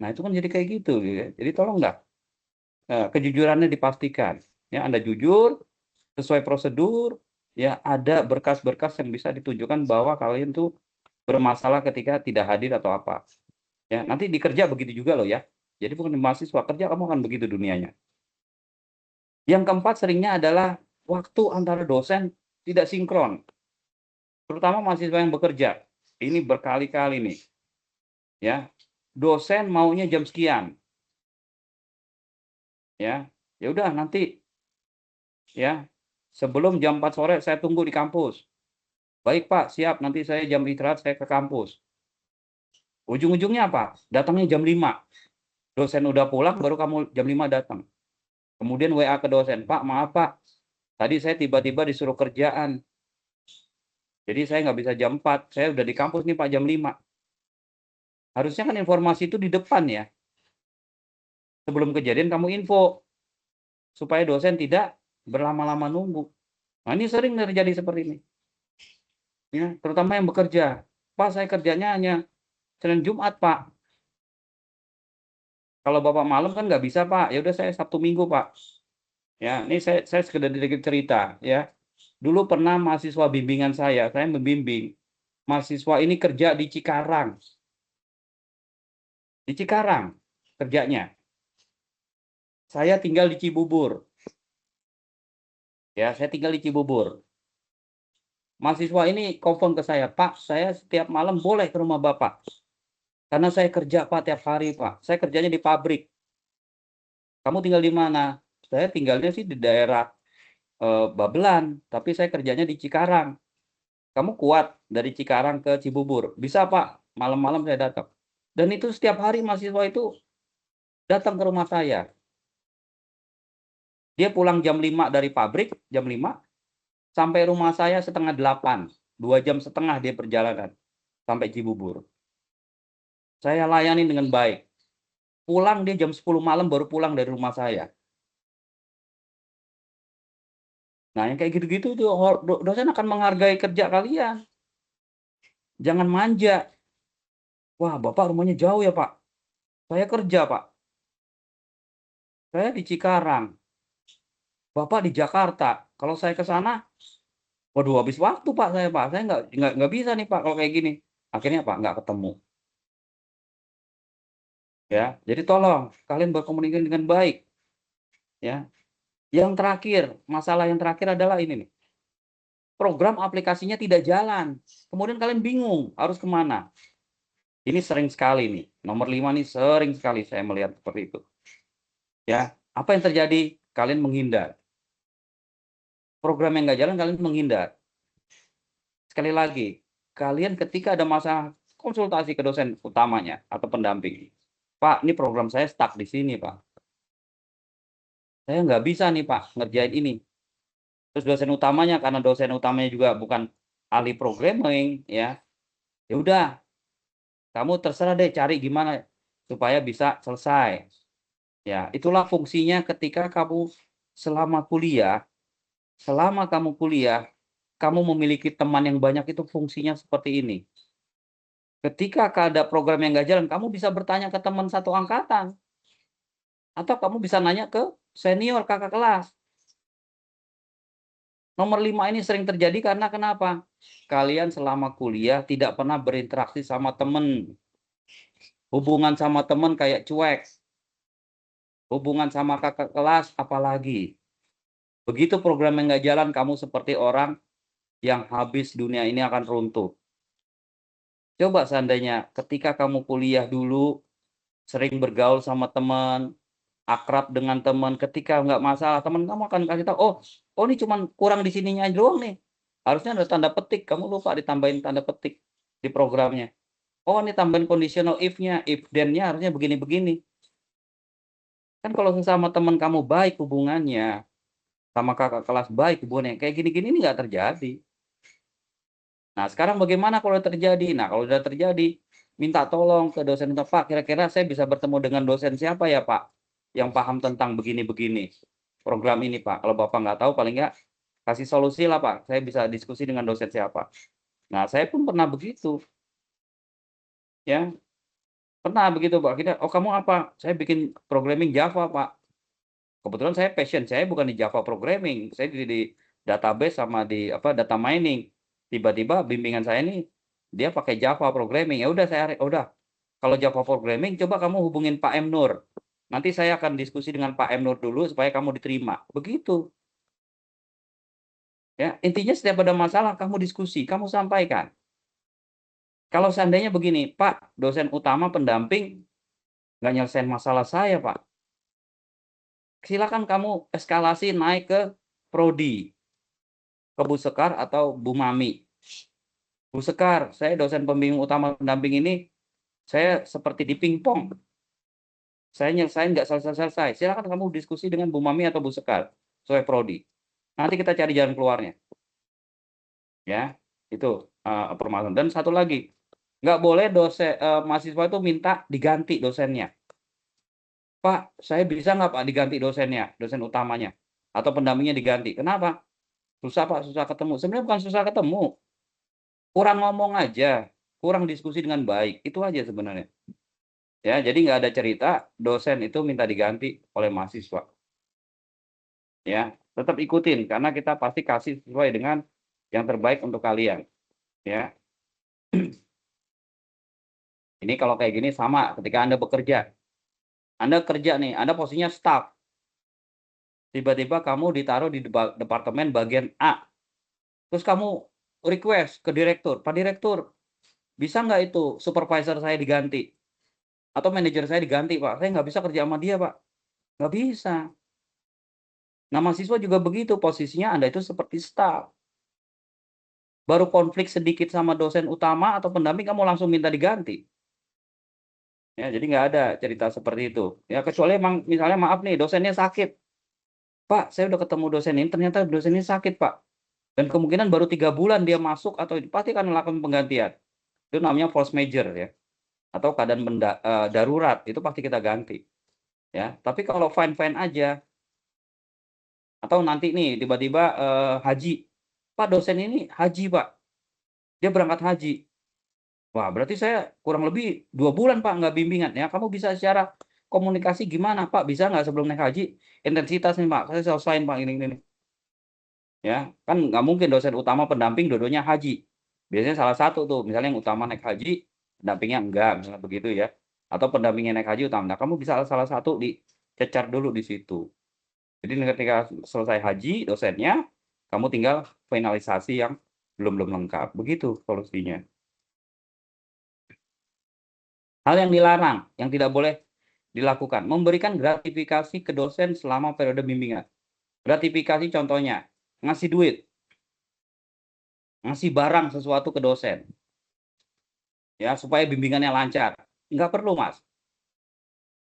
Nah itu kan jadi kayak gitu, ya. Jadi tolong nggak kejujurannya dipastikan. Ya Anda jujur, sesuai prosedur, ya ada berkas-berkas yang bisa ditunjukkan bahwa kalian tuh bermasalah ketika tidak hadir atau apa. Ya nanti di kerja begitu juga loh ya. Jadi bukan di mahasiswa kerja kamu akan begitu dunianya. Yang keempat seringnya adalah waktu antara dosen tidak sinkron, terutama mahasiswa yang bekerja. Ini berkali-kali nih. Ya, dosen maunya jam sekian. Ya udah nanti ya sebelum jam 4 sore saya tunggu di kampus. Baik Pak, siap, nanti saya jam istirahat saya ke kampus. Ujung-ujungnya apa? Datangnya jam 5. Dosen udah pulang baru kamu jam 5 datang. Kemudian WA ke dosen, Pak maaf Pak, tadi saya tiba-tiba disuruh kerjaan. Jadi saya nggak bisa jam 4, saya udah di kampus nih Pak jam 5. Harusnya kan informasi itu di depan ya. Sebelum kejadian kamu info, supaya dosen tidak berlama-lama nunggu. Nah ini sering terjadi seperti ini. Ya, terutama yang bekerja. Pak, saya kerjanya hanya Senin Jumat, Pak. Kalau Bapak malam kan nggak bisa, Pak. Ya udah saya Sabtu Minggu, Pak. Ya, ini saya sekedar sedikit cerita, ya. Dulu pernah mahasiswa bimbingan saya membimbing mahasiswa ini kerja di Cikarang. Di Cikarang kerjanya. Saya tinggal di Cibubur. Ya, saya tinggal di Cibubur. Mahasiswa ini confirm ke saya, Pak, saya setiap malam boleh ke rumah Bapak. Karena saya kerja, Pak, tiap hari, Pak. Saya kerjanya di pabrik. Kamu tinggal di mana? Saya tinggalnya sih di daerah Babelan, tapi saya kerjanya di Cikarang. Kamu kuat dari Cikarang ke Cibubur? Bisa, Pak. Malam-malam saya datang. Dan itu setiap hari mahasiswa itu datang ke rumah saya. Dia pulang jam 5 dari pabrik, jam 5, sampai rumah saya setengah 8. 2,5 jam dia perjalanan sampai Cibubur. Saya layani dengan baik. Pulang dia jam 10 malam baru pulang dari rumah saya. Nah, yang kayak gitu-gitu tuh dosen akan menghargai kerja kalian. Jangan manja. Wah, Bapak rumahnya jauh ya, Pak. Saya kerja, Pak. Saya di Cikarang. Bapak di Jakarta. Kalau saya ke sana, waduh habis waktu, Pak, saya, Pak. Saya nggak bisa nih, Pak, kalau kayak gini. Akhirnya, Pak, nggak ketemu. Ya, jadi tolong kalian berkomunikasi dengan baik. Ya. Yang terakhir, masalah yang terakhir adalah ini nih. program aplikasinya tidak jalan. Kemudian kalian bingung harus kemana. Ini sering sekali nih. Nomor 5 nih sering sekali saya melihat seperti itu. Ya, apa yang terjadi? Kalian menghindar. Program yang nggak jalan, kalian menghindar. Sekali lagi, kalian ketika ada masalah konsultasi ke dosen utamanya atau pendamping. Pak, ini program saya stuck di sini, Pak. Saya nggak bisa nih, Pak, ngerjain ini. Terus dosen utamanya, karena dosen utamanya juga bukan ahli programming, ya udah, kamu terserah deh cari gimana supaya bisa selesai. Ya, itulah fungsinya ketika kamu selama kamu kuliah, kamu memiliki teman yang banyak, itu fungsinya seperti ini. Ketika ada program yang nggak jalan, kamu bisa bertanya ke teman satu angkatan. Atau kamu bisa nanya ke senior, kakak kelas. Nomor 5 ini sering terjadi karena kenapa? Kalian selama kuliah tidak pernah berinteraksi sama teman. Hubungan sama teman kayak cuek. Hubungan sama kakak kelas apalagi. Begitu program yang nggak jalan, kamu seperti orang yang habis dunia ini akan runtuh. Coba seandainya ketika kamu kuliah dulu, sering bergaul sama teman, akrab dengan teman, ketika nggak masalah, teman kamu akan kasih tahu, oh ini cuman kurang di sininya aja doang nih. Harusnya ada tanda petik, kamu lupa ditambahin tanda petik di programnya. Oh, ini tambahin conditional if-nya, if then-nya harusnya begini-begini. Kan kalau sesama teman kamu baik hubungannya, sama kakak kelas baik hubungannya, kayak gini-gini ini nggak terjadi. Nah, sekarang bagaimana kalau terjadi? Nah, kalau sudah terjadi, minta tolong ke dosen, Pak, kira-kira saya bisa bertemu dengan dosen siapa ya, Pak, yang paham tentang begini-begini program ini, Pak. Kalau Bapak nggak tahu, paling nggak kasih solusi lah, Pak. Saya bisa diskusi dengan dosen siapa. Nah, saya pun pernah begitu. Ya, pernah begitu, Pak. Kita, oh kamu apa? Saya bikin programming Java, Pak. Kebetulan saya passion, saya bukan di Java programming. Saya di database sama di data mining. Tiba-tiba bimbingan saya ini dia pakai Java programming. Ya udah udah. Kalau Java programming coba kamu hubungin Pak M Nur. Nanti saya akan diskusi dengan Pak M Nur dulu supaya kamu diterima. Begitu. Ya, intinya setiap ada masalah kamu diskusi, kamu sampaikan. Kalau seandainya begini, Pak, dosen utama pendamping nggak nyelesain masalah saya, Pak. Silakan kamu eskalasi naik ke prodi, ke Bu Sekar atau Bu Mami. Bu Sekar, saya dosen pembimbing utama pendamping ini, saya seperti di pingpong. Saya nyelesain nggak selesai-selesai. Silakan kamu diskusi dengan Bu Mami atau Bu Sekar, sesuai prodi. Nanti kita cari jalan keluarnya. Ya, itu permasalahan. Dan satu lagi, nggak boleh mahasiswa itu minta diganti dosennya. Pak, saya bisa nggak Pak diganti dosennya, dosen utamanya, atau pendampingnya diganti? Kenapa? Susah Pak, susah ketemu. Sebenarnya bukan susah ketemu, kurang ngomong aja, kurang diskusi dengan baik, itu aja sebenarnya. Ya, jadi nggak ada cerita dosen itu minta diganti oleh mahasiswa. Ya, tetap ikutin karena kita pasti kasih sesuai dengan yang terbaik untuk kalian. Ya, ini kalau kayak gini sama ketika Anda bekerja. Anda kerja nih, Anda posisinya staff. Tiba-tiba kamu ditaruh di departemen bagian A. Terus kamu request ke direktur, Pak Direktur, bisa nggak itu supervisor saya diganti? Atau manajer saya diganti, Pak? Saya nggak bisa kerja sama dia, Pak. Nggak bisa. Nah, mahasiswa juga begitu, posisinya Anda itu seperti staff. Baru konflik sedikit sama dosen utama atau pendamping, kamu langsung minta diganti. Ya, jadi nggak ada cerita seperti itu. Ya, kecuali emang misalnya maaf nih, dosennya sakit. Pak, saya udah ketemu dosen ini, ternyata dosen ini sakit, Pak. Dan kemungkinan baru 3 bulan dia masuk atau pasti akan melakukan penggantian. Itu namanya force majeure ya. Atau keadaan darurat, itu pasti kita ganti. Ya, tapi kalau fine-fine aja, atau nanti nih tiba-tiba haji, Pak dosen ini haji Pak, dia berangkat haji. Wah berarti saya kurang lebih 2 bulan Pak nggak bimbingan. Ya kamu bisa secara komunikasi gimana Pak, bisa nggak sebelum naik haji, intensitas nih Pak, saya selesaiin Pak ini. Ya kan nggak mungkin dosen utama pendamping dua-duanya haji. Biasanya salah satu tuh, misalnya yang utama naik haji, pendampingnya enggak, misalnya begitu ya. Atau pendampingnya naik haji utama. Nah, kamu bisa salah satu dicecar dulu di situ. Jadi ketika selesai haji dosennya, Kamu tinggal finalisasi yang belum lengkap. Begitu solusinya. Hal yang dilarang, yang tidak boleh dilakukan, memberikan gratifikasi ke dosen selama periode bimbingan. Gratifikasi contohnya, ngasih duit, ngasih barang sesuatu ke dosen, ya supaya bimbingannya lancar. Nggak perlu, Mas.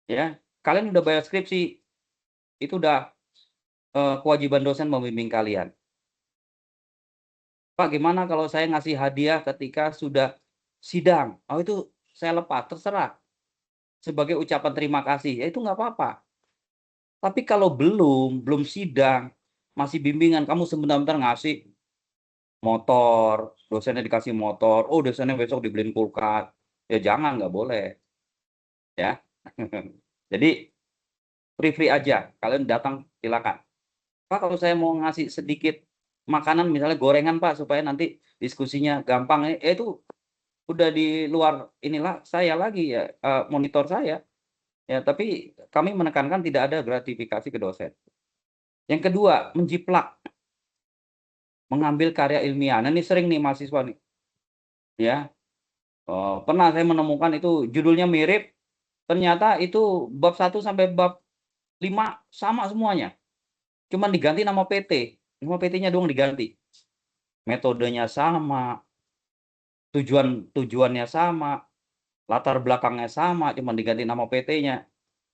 Ya, kalian udah bayar skripsi, itu udah kewajiban dosen membimbing kalian. Pak, gimana kalau saya ngasih hadiah ketika sudah sidang? Oh, itu saya lepas, terserah. Sebagai ucapan terima kasih, ya itu nggak apa-apa. Tapi kalau belum sidang, masih bimbingan, kamu sebentar-bentar ngasih motor, dosennya dikasih motor, oh dosennya besok dibeliin kulkas, ya jangan, nggak boleh. Ya, jadi free aja, kalian datang silakan. Pak, kalau saya mau ngasih sedikit makanan, misalnya gorengan Pak, supaya nanti diskusinya gampang, itu udah di luar inilah saya lagi ya, monitor saya. Ya, tapi kami menekankan tidak ada gratifikasi ke dosen. Yang kedua, menjiplak, mengambil karya ilmiah. Nah, ini sering nih mahasiswa nih, ya. Pernah saya menemukan itu judulnya mirip, ternyata itu bab 1 sampai bab 5 sama semuanya. Cuman diganti nama PT, nama PT-nya doang diganti. Metodenya sama, tujuannya sama, latar belakangnya sama, cuman diganti nama PT-nya.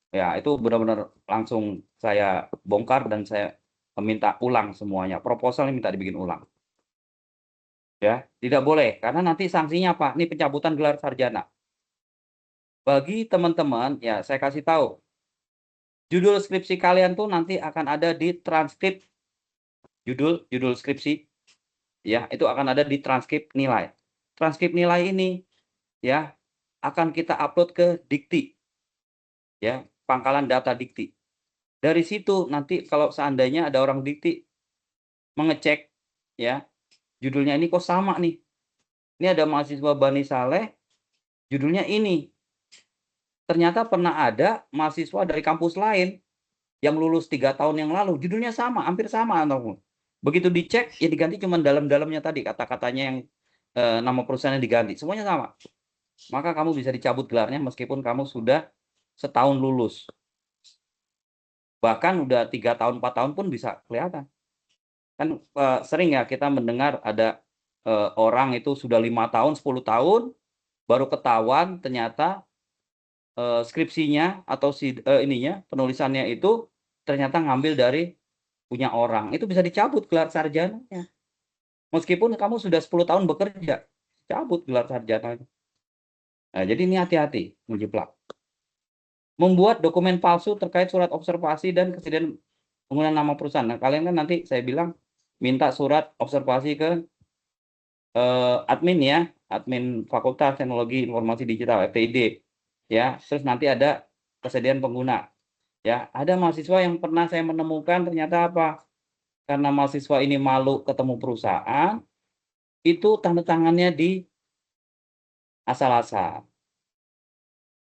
Ya, itu benar-benar langsung saya bongkar dan saya minta ulang semuanya. Proposalnya minta dibikin ulang. Ya, tidak boleh karena nanti sanksinya apa? Ini pencabutan gelar sarjana. Bagi teman-teman, ya saya kasih tahu. Judul skripsi kalian tuh nanti akan ada di transkrip judul skripsi. Ya, itu akan ada di transkrip nilai. Transkrip nilai ini ya akan kita upload ke Dikti. Ya, pangkalan data Dikti. Dari situ nanti kalau seandainya ada orang Dikti mengecek ya, judulnya ini kok sama nih. Ini ada mahasiswa Bani Saleh, judulnya ini. Ternyata pernah ada mahasiswa dari kampus lain yang lulus 3 tahun yang lalu, judulnya sama, hampir sama. Begitu dicek, ya diganti cuma dalam-dalamnya tadi, kata-katanya yang nama perusahaannya diganti. Semuanya sama. Maka kamu bisa dicabut gelarnya meskipun kamu sudah setahun lulus. Bahkan udah 3 tahun, 4 tahun pun bisa kelihatan. Kan sering ya kita mendengar ada orang itu sudah 5 tahun, 10 tahun, baru ketahuan ternyata skripsinya atau penulisannya itu ternyata ngambil dari punya orang. Itu bisa dicabut gelar sarjananya. Meskipun kamu sudah 10 tahun bekerja, cabut gelar sarjananya. Nah, jadi ini hati-hati menjiplak. Membuat dokumen palsu terkait surat observasi dan kesediaan penggunaan nama perusahaan. Nah, kalian kan nanti saya bilang minta surat observasi ke admin ya, admin Fakultas Teknologi Informasi Digital FTID. Ya, terus nanti ada kesediaan pengguna. Ya, ada mahasiswa yang pernah saya menemukan ternyata apa? Karena mahasiswa ini malu ketemu perusahaan, itu tanda tangannya di asal-asal.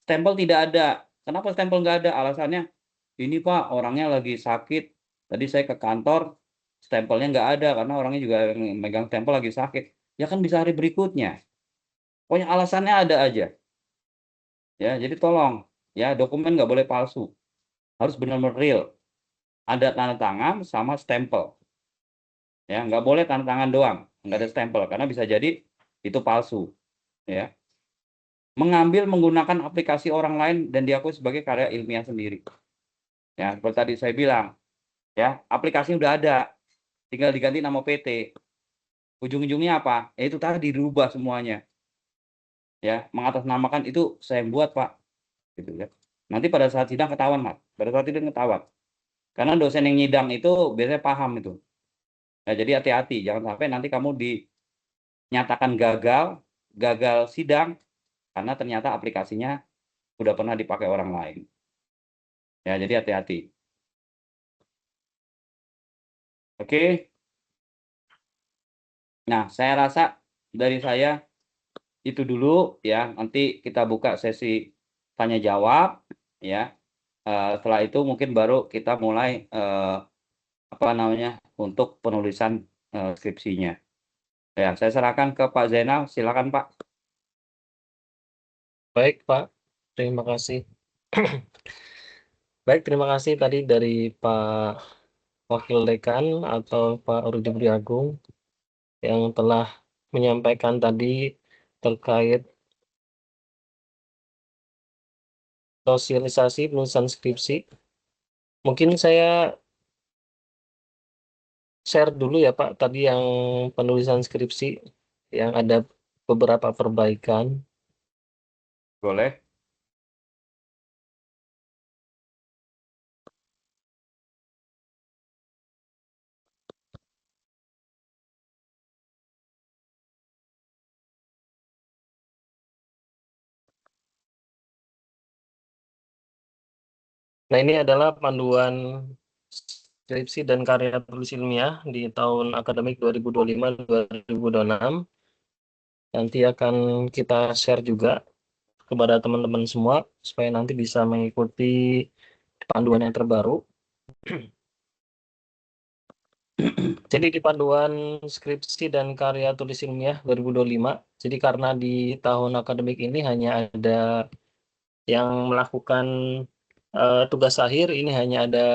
Stempel tidak ada. Kenapa stempel nggak ada? Alasannya, ini Pak, orangnya lagi sakit. Tadi saya ke kantor, stempelnya nggak ada karena orangnya juga megang stempel lagi sakit. Ya kan bisa hari berikutnya. Pokoknya alasannya ada aja. Ya, jadi tolong, ya dokumen nggak boleh palsu. Harus benar-benar real. Ada tanda tangan sama stempel. Ya, nggak boleh tanda tangan doang, nggak ada stempel karena bisa jadi itu palsu. Ya. Mengambil menggunakan aplikasi orang lain dan diakui sebagai karya ilmiah sendiri. Ya, seperti tadi saya bilang, ya, aplikasi udah ada, tinggal diganti nama PT. Ujung-ujungnya apa? Ya itu tadi dirubah semuanya. Ya, mengatasnamakan itu saya yang buat, Pak. Gitu ya. Nanti pada saat sidang ketahuan, Mas. Pada saat sidang ketahuan. Karena dosen yang nyidang itu biasanya paham itu. Nah, jadi hati-hati, jangan sampai nanti kamu dinyatakan gagal sidang karena ternyata aplikasinya sudah pernah dipakai orang lain. Ya, jadi hati-hati. Oke. Nah, saya rasa dari saya itu dulu ya. Nanti kita buka sesi tanya jawab ya. Setelah itu mungkin baru kita mulai untuk penulisan skripsinya. Ya, saya serahkan ke Pak Zainal, silakan Pak. Baik, Pak. Terima kasih. Baik, terima kasih tadi dari Pak Wakil Dekan atau Pak Rudi Budi Agung yang telah menyampaikan tadi terkait sosialisasi penulisan skripsi. Mungkin saya share dulu ya Pak, tadi yang penulisan skripsi yang ada beberapa perbaikan. Boleh? Nah, ini adalah panduan skripsi dan karya tulis ilmiah di tahun akademik 2025-2026. Nanti akan kita share juga kepada teman-teman semua supaya nanti bisa mengikuti panduan yang terbaru. Jadi di panduan skripsi dan karya tulis ilmiah 2025, jadi karena di tahun akademik ini hanya ada yang melakukan tugas akhir, ini hanya ada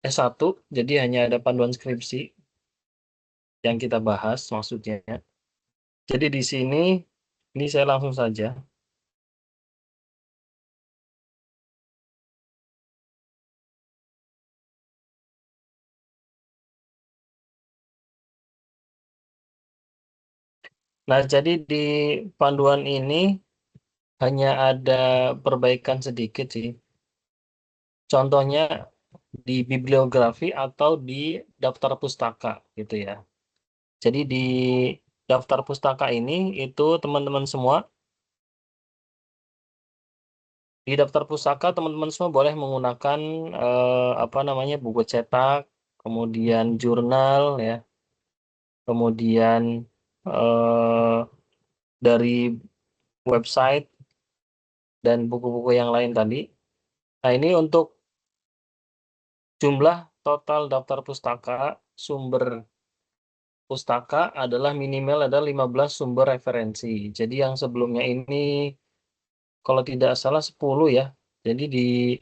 S1, jadi hanya ada panduan skripsi yang kita bahas maksudnya. Jadi di sini, ini saya langsung saja. Nah, jadi di panduan ini hanya ada perbaikan sedikit sih. Contohnya di bibliografi atau di daftar pustaka gitu ya. Jadi di daftar pustaka ini itu teman-teman semua di daftar pustaka teman-teman semua boleh menggunakan buku cetak, kemudian jurnal ya, kemudian dari website dan buku-buku yang lain tadi. Nah, ini untuk jumlah total daftar pustaka, sumber pustaka adalah minimal ada 15 sumber referensi. Jadi yang sebelumnya ini kalau tidak salah 10 ya. Jadi di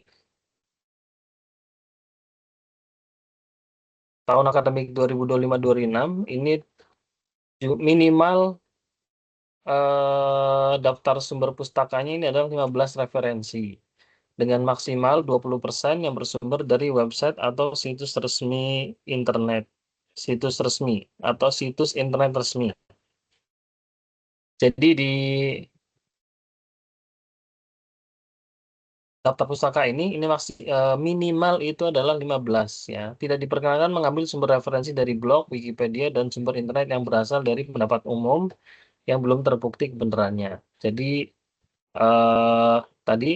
tahun akademik 2025-2026 ini minimal daftar sumber pustakanya ini adalah 15 referensi. Dengan maksimal 20% yang bersumber dari website atau situs resmi internet. Situs resmi atau situs internet resmi. Jadi di daftar pustaka ini minimal itu adalah 15 ya. Tidak diperkenankan mengambil sumber referensi dari blog, Wikipedia, dan sumber internet yang berasal dari pendapat umum yang belum terbukti kebenarannya. Jadi tadi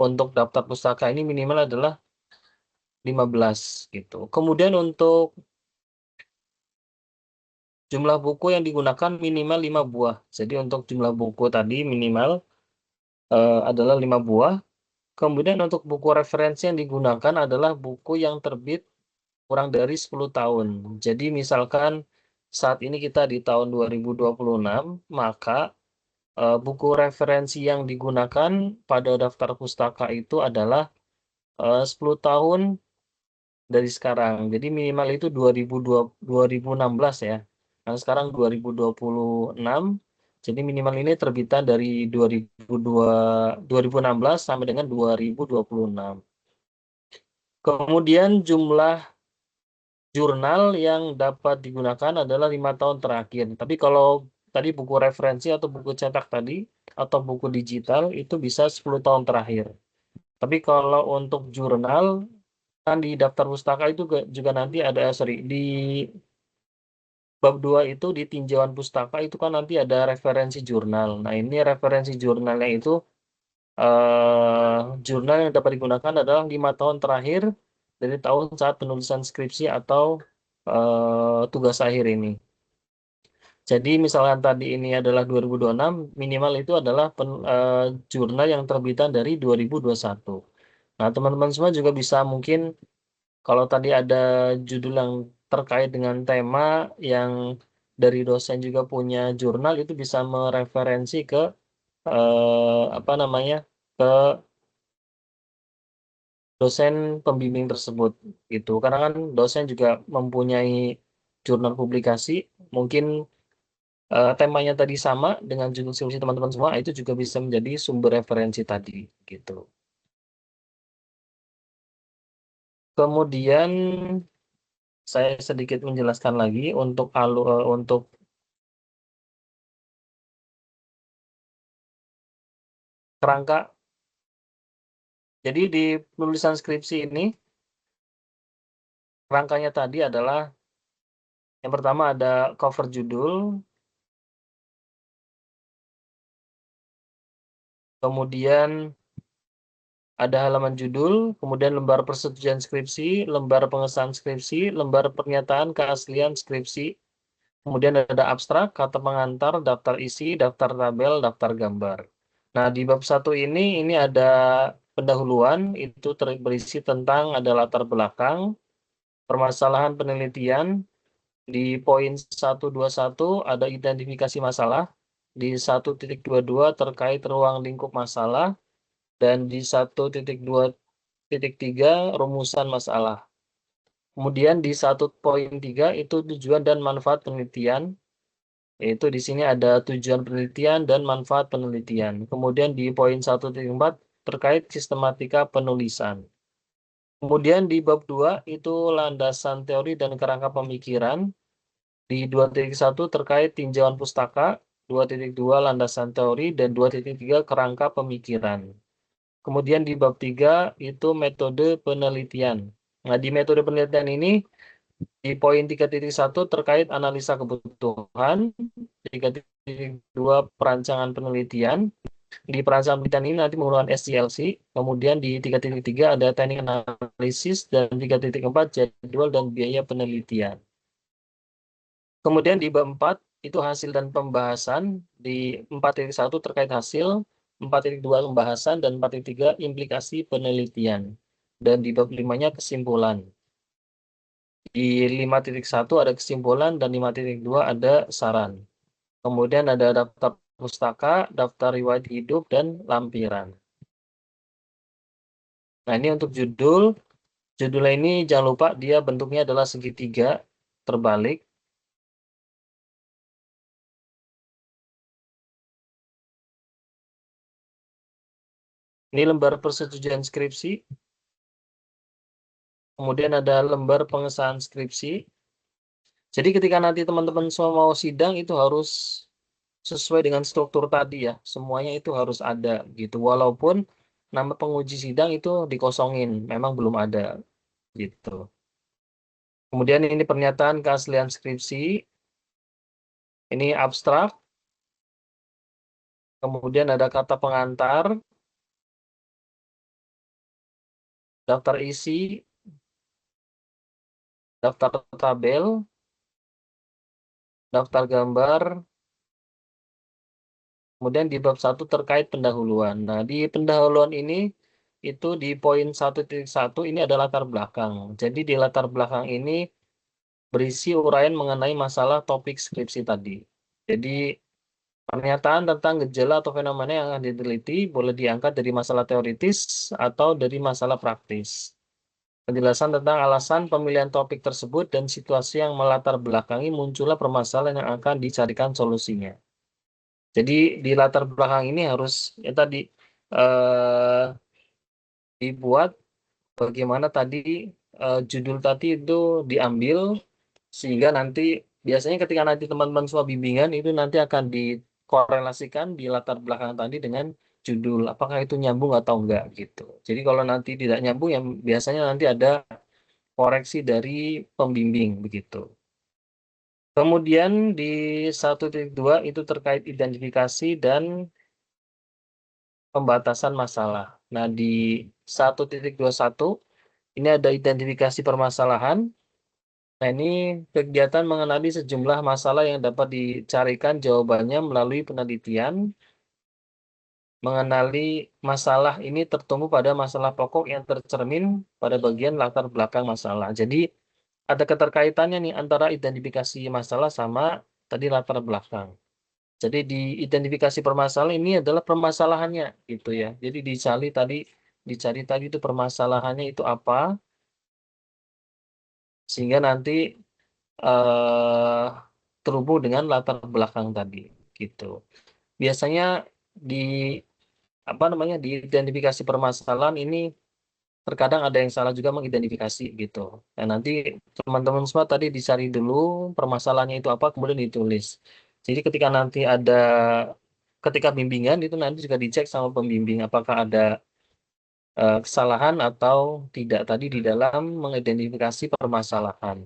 untuk daftar pustaka ini minimal adalah 15 gitu. Kemudian untuk jumlah buku yang digunakan minimal 5 buah. Jadi untuk jumlah buku tadi minimal adalah 5 buah. Kemudian untuk buku referensi yang digunakan adalah buku yang terbit kurang dari 10 tahun. Jadi misalkan saat ini kita di tahun 2026, maka buku referensi yang digunakan pada daftar pustaka itu adalah 10 tahun dari sekarang. Jadi minimal itu 2016 ya. Nah, sekarang 2026. Jadi minimal ini terbitan dari 2016 sampai dengan 2026. Kemudian jumlah jurnal yang dapat digunakan adalah 5 tahun terakhir. Tapi kalau tadi buku referensi atau buku cetak tadi atau buku digital itu bisa 10 tahun terakhir. Tapi kalau untuk jurnal kan di daftar pustaka itu juga nanti ada di bab 2 itu di tinjauan pustaka itu kan nanti ada referensi jurnal. Nah, ini referensi jurnalnya itu jurnal yang dapat digunakan adalah 5 tahun terakhir dari tahun saat penulisan skripsi atau tugas akhir ini. Jadi misalkan tadi ini adalah 2026, minimal itu adalah jurnal yang terbitan dari 2021. Nah, teman-teman semua juga bisa mungkin Kalau tadi ada judul yang terkait dengan tema yang dari dosen juga punya jurnal, itu bisa mereferensi ke apa namanya, ke dosen pembimbing tersebut gitu. Karena kan dosen juga mempunyai jurnal publikasi, mungkin temanya tadi sama dengan judul skripsi teman-teman semua, itu juga bisa menjadi sumber referensi tadi gitu. Kemudian saya sedikit menjelaskan lagi untuk kerangka. Jadi di penulisan skripsi ini rangkanya tadi adalah yang pertama ada cover judul, kemudian ada halaman judul, kemudian lembar persetujuan skripsi, lembar pengesahan skripsi, lembar pernyataan keaslian skripsi, kemudian ada abstrak, kata pengantar, daftar isi, daftar tabel, daftar gambar. Nah, di bab 1 ini ada pendahuluan, itu berisi tentang ada latar belakang, permasalahan penelitian. Di poin 121 ada identifikasi masalah, di 1.22 terkait ruang lingkup masalah, dan di 1.2.3 rumusan masalah. Kemudian di 1.3 itu tujuan dan manfaat penelitian, yaitu di sini ada tujuan penelitian dan manfaat penelitian. Kemudian di poin 1.4 terkait sistematika penulisan. Kemudian di bab 2 itu landasan teori dan kerangka pemikiran. Di 2.1 terkait tinjauan pustaka, 2.2 landasan teori, dan 2.3 kerangka pemikiran. Kemudian di bab 3 itu metode penelitian. Nah, di metode penelitian ini di poin 3.1 terkait analisa kebutuhan, 3.2 perancangan penelitian. Di perancangan penelitian ini nanti menggunakan SCLC, kemudian di 3.3 ada teknik analisis, dan 3.4 jadwal dan biaya penelitian. Kemudian di bab 4 itu hasil dan pembahasan, di 4.1 terkait hasil, 4.2 pembahasan, dan 4.3 implikasi penelitian. Dan di bab 5-nya kesimpulan. Di 5.1 ada kesimpulan dan 5.2 ada saran. Kemudian ada daftar pustaka, daftar riwayat hidup, dan lampiran. Nah, ini untuk judul. Judulnya ini jangan lupa dia bentuknya adalah segitiga terbalik. Ini lembar persetujuan skripsi. Kemudian ada lembar pengesahan skripsi. Jadi ketika nanti teman-teman semua mau sidang itu harus sesuai dengan struktur tadi ya. Semuanya itu harus ada gitu. Walaupun nama penguji sidang itu dikosongin, memang belum ada gitu. Kemudian ini pernyataan keaslian skripsi. Ini abstrak. Kemudian ada kata pengantar, daftar isi, daftar tabel, daftar gambar. Kemudian di bab 1 terkait pendahuluan. Nah, di pendahuluan ini itu di poin 1.1 ini ada latar belakang. Jadi di latar belakang ini berisi uraian mengenai masalah topik skripsi tadi. Jadi pernyataan tentang gejala atau fenomena yang akan diteliti boleh diangkat dari masalah teoritis atau dari masalah praktis. Penjelasan tentang alasan pemilihan topik tersebut dan situasi yang melatar belakangi munculnya permasalahan yang akan dicarikan solusinya. Jadi di latar belakang ini harus ya tadi eh, dibuat bagaimana tadi judul tadi itu diambil sehingga nanti biasanya ketika nanti teman-teman semua bimbingan itu nanti akan dikorelasikan di latar belakang tadi dengan judul apakah itu nyambung atau enggak gitu. Jadi kalau nanti tidak nyambung ya biasanya nanti ada koreksi dari pembimbing begitu. Kemudian di 1.2 itu terkait identifikasi dan pembatasan masalah. Nah, di 1.21 ini ada identifikasi permasalahan. Nah, ini kegiatan mengenali sejumlah masalah yang dapat dicarikan jawabannya melalui penelitian. mengenali masalah ini tertumpu pada masalah pokok yang tercermin pada bagian latar belakang masalah. Jadi ada keterkaitannya nih antara identifikasi masalah sama tadi latar belakang. Jadi di identifikasi permasalahan ini adalah permasalahannya gitu ya. Jadi dicari tadi itu permasalahannya itu apa, sehingga nanti eh, terhubung dengan latar belakang tadi gitu. Biasanya di di identifikasi permasalahan ini terkadang ada yang salah juga mengidentifikasi gitu. Nah, nanti teman-teman semua tadi dicari dulu permasalahannya itu apa, kemudian ditulis. Jadi ketika bimbingan itu nanti juga dicek sama pembimbing apakah ada kesalahan atau tidak tadi di dalam mengidentifikasi permasalahan.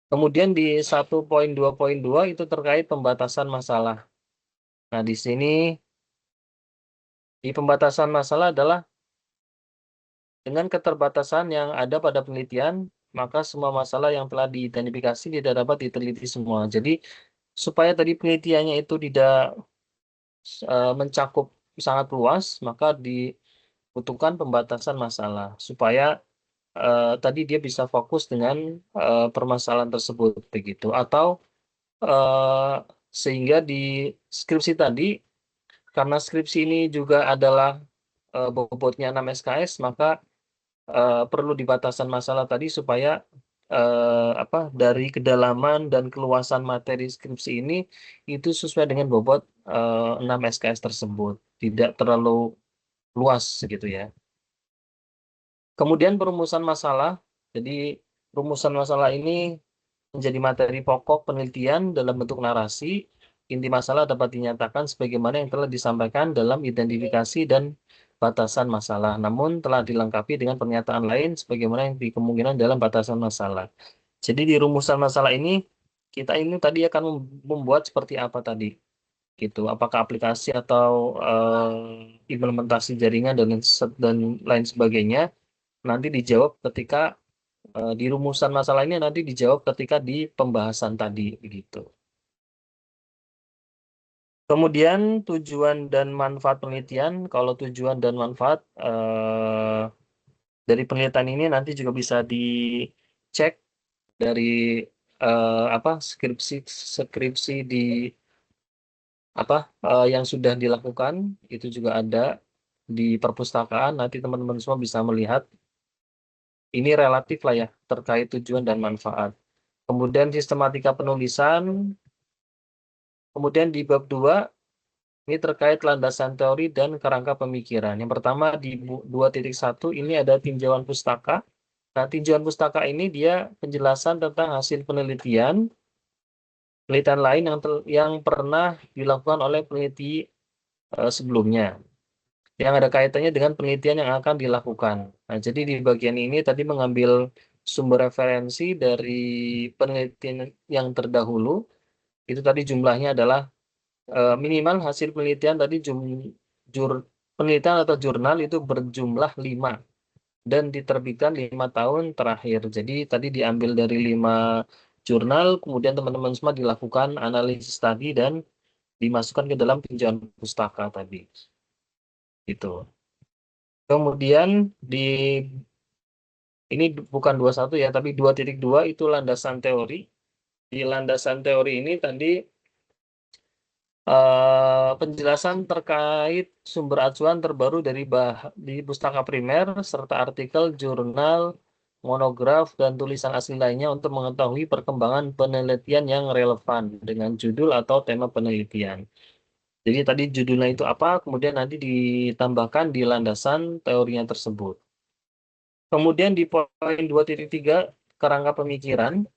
Kemudian di 1.2.2 itu terkait pembatasan masalah. Nah, di sini di pembatasan masalah adalah dengan keterbatasan yang ada pada penelitian, maka semua masalah yang telah diidentifikasi tidak dapat diteliti semua. Jadi, supaya tadi penelitiannya itu tidak mencakup sangat luas, maka dibutuhkan pembatasan masalah, supaya tadi dia bisa fokus dengan permasalahan tersebut, begitu. Atau eh, sehingga di skripsi tadi, karena skripsi ini juga adalah bobotnya 6 SKS, maka perlu dibatasan masalah tadi supaya dari kedalaman dan keluasan materi skripsi ini itu sesuai dengan bobot 6 SKS tersebut, tidak terlalu luas gitu ya. Kemudian perumusan masalah, jadi rumusan masalah ini menjadi materi pokok penelitian dalam bentuk narasi. Inti masalah dapat dinyatakan sebagaimana yang telah disampaikan dalam identifikasi dan batasan masalah, namun telah dilengkapi dengan pernyataan lain sebagaimana yang dikemungkinan dalam batasan masalah. Jadi di rumusan masalah ini, kita ini tadi akan membuat seperti apa tadi, gitu. Apakah aplikasi atau implementasi jaringan dan lain sebagainya, nanti dijawab ketika di rumusan masalah ini nanti dijawab ketika di pembahasan tadi begitu. Kemudian tujuan dan manfaat penelitian, kalau tujuan dan manfaat dari penelitian ini nanti juga bisa dicek dari skripsi skripsi di yang sudah dilakukan, itu juga ada di perpustakaan. Nanti teman-teman semua bisa melihat ini relatif lah ya terkait tujuan dan manfaat. Kemudian sistematika penulisan. Kemudian di bab 2 ini terkait landasan teori dan kerangka pemikiran. Yang pertama di 2.1 ini ada tinjauan pustaka. Nah, tinjauan pustaka ini dia penjelasan tentang hasil penelitian lain yang pernah dilakukan oleh peneliti sebelumnya, yang ada kaitannya dengan penelitian yang akan dilakukan. Nah, jadi di bagian ini tadi mengambil sumber referensi dari penelitian yang terdahulu, itu tadi jumlahnya adalah minimal hasil penelitian tadi penelitian atau jurnal itu berjumlah 5 dan diterbitkan 5 tahun terakhir. Jadi tadi diambil dari 5 jurnal, kemudian teman-teman semua dilakukan analisis tadi dan dimasukkan ke dalam tinjauan pustaka tadi. Itu. Kemudian ini bukan 21 ya, tapi 2.2 itu landasan teori. Di landasan teori ini tadi penjelasan terkait sumber acuan terbaru di pustaka primer serta artikel, jurnal, monograf, dan tulisan asli lainnya untuk mengetahui perkembangan penelitian yang relevan dengan judul atau tema penelitian. Jadi tadi judulnya itu apa, kemudian nanti ditambahkan di landasan teorinya tersebut. Kemudian di poin 2.3 kerangka pemikiran.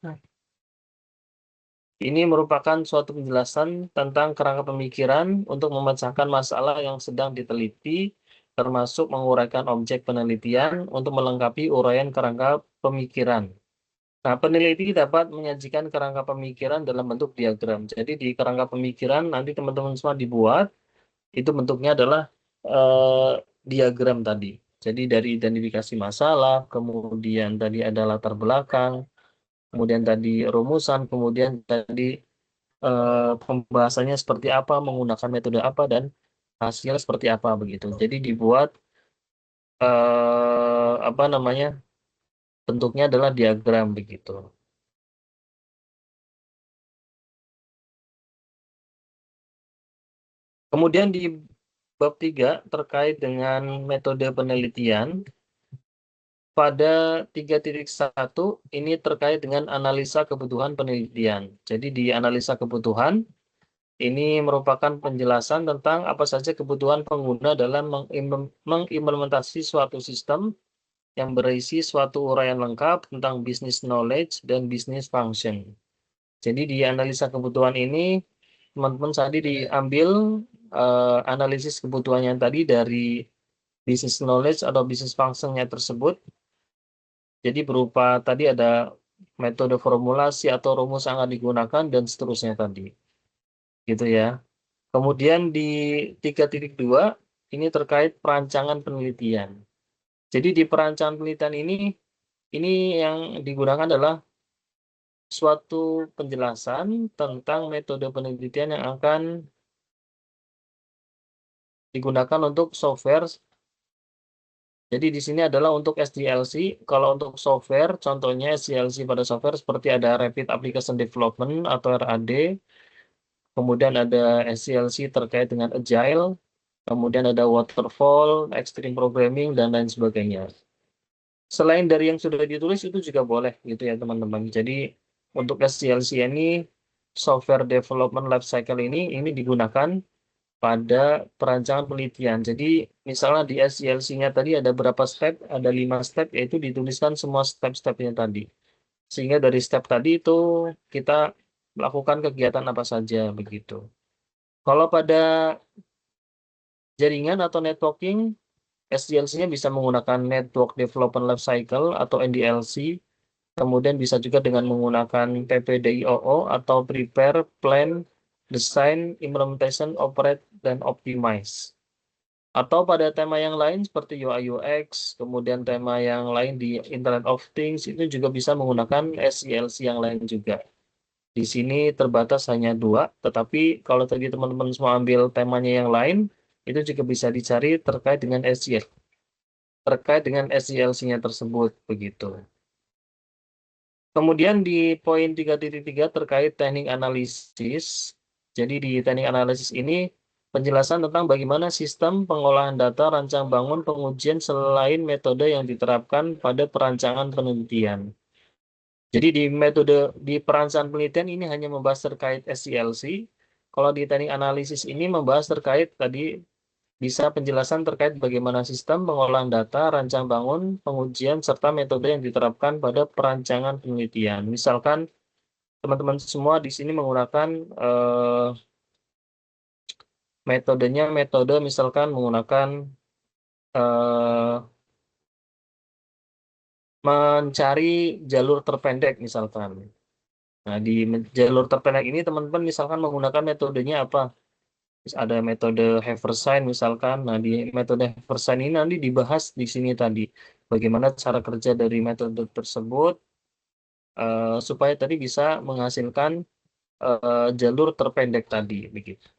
Ini merupakan suatu penjelasan tentang kerangka pemikiran untuk memecahkan masalah yang sedang diteliti, termasuk menguraikan objek penelitian untuk melengkapi uraian kerangka pemikiran. Nah, peneliti dapat menyajikan kerangka pemikiran dalam bentuk diagram. Jadi di kerangka pemikiran nanti teman-teman semua dibuat, itu bentuknya adalah diagram tadi. Jadi dari identifikasi masalah, kemudian tadi ada latar belakang, kemudian tadi rumusan, kemudian tadi pembahasannya seperti apa, menggunakan metode apa, dan hasil seperti apa begitu. Jadi dibuat apa namanya, bentuknya adalah diagram begitu. Kemudian di bab 3 terkait dengan metode penelitian, pada 3.1 ini terkait dengan analisa kebutuhan penelitian. Jadi di analisa kebutuhan, ini merupakan penjelasan tentang apa saja kebutuhan pengguna dalam mengimplementasi suatu sistem yang berisi suatu uraian lengkap tentang business knowledge dan business function. Jadi di analisa kebutuhan ini, teman-teman tadi diambil analisis kebutuhannya tadi dari business knowledge atau business function-nya tersebut. Jadi berupa tadi ada metode formulasi atau rumus yang akan digunakan dan seterusnya tadi. Gitu ya. Kemudian di 3.2 ini terkait perancangan penelitian. Jadi di perancangan penelitian ini yang digunakan adalah suatu penjelasan tentang metode penelitian yang akan digunakan untuk software. Jadi di sini adalah untuk SDLC. Kalau untuk software, contohnya SDLC pada software seperti ada Rapid Application Development atau RAD. Kemudian ada SDLC terkait dengan Agile. Kemudian ada Waterfall, Extreme Programming, dan lain sebagainya. Selain dari yang sudah ditulis itu juga boleh gitu ya teman-teman. Jadi untuk SDLC ini, Software Development Lifecycle ini digunakan pada perancangan penelitian. Jadi misalnya di SDLC-nya tadi ada berapa step, ada 5 step, yaitu dituliskan semua step-stepnya tadi. Sehingga dari step tadi itu kita melakukan kegiatan apa saja begitu. Kalau pada jaringan atau networking, SDLC-nya bisa menggunakan Network Development Lifecycle atau NDLC. Kemudian bisa juga dengan menggunakan PPDIOO atau Prepare, Plan, Design, Implementation, Operate, dan Optimize. Atau pada tema yang lain seperti UI UX, kemudian tema yang lain di Internet of Things, itu juga bisa menggunakan SDLC yang lain juga. Di sini terbatas hanya 2, tetapi kalau tadi teman-teman semua ambil temanya yang lain, itu juga bisa dicari terkait dengan SDLC. Terkait dengan SDLC-nya tersebut, begitu. Kemudian di poin 3.3 terkait teknik analisis. Jadi di teknik analisis ini penjelasan tentang bagaimana sistem pengolahan data rancang bangun pengujian selain metode yang diterapkan pada perancangan penelitian. Jadi di perancangan penelitian ini hanya membahas terkait SDLC. Kalau di teknik analisis ini membahas terkait tadi bisa penjelasan terkait bagaimana sistem pengolahan data, rancang bangun, pengujian, serta metode yang diterapkan pada perancangan penelitian. Misalkan teman-teman semua di sini menggunakan metodenya, metode misalkan menggunakan mencari jalur terpendek misalkan. Nah, di jalur terpendek ini teman-teman misalkan menggunakan metodenya apa? Ada metode Haversine misalkan. Nah, di metode Haversine ini nanti dibahas di sini tadi. Bagaimana cara kerja dari metode tersebut supaya tadi bisa menghasilkan jalur terpendek tadi. Begitu.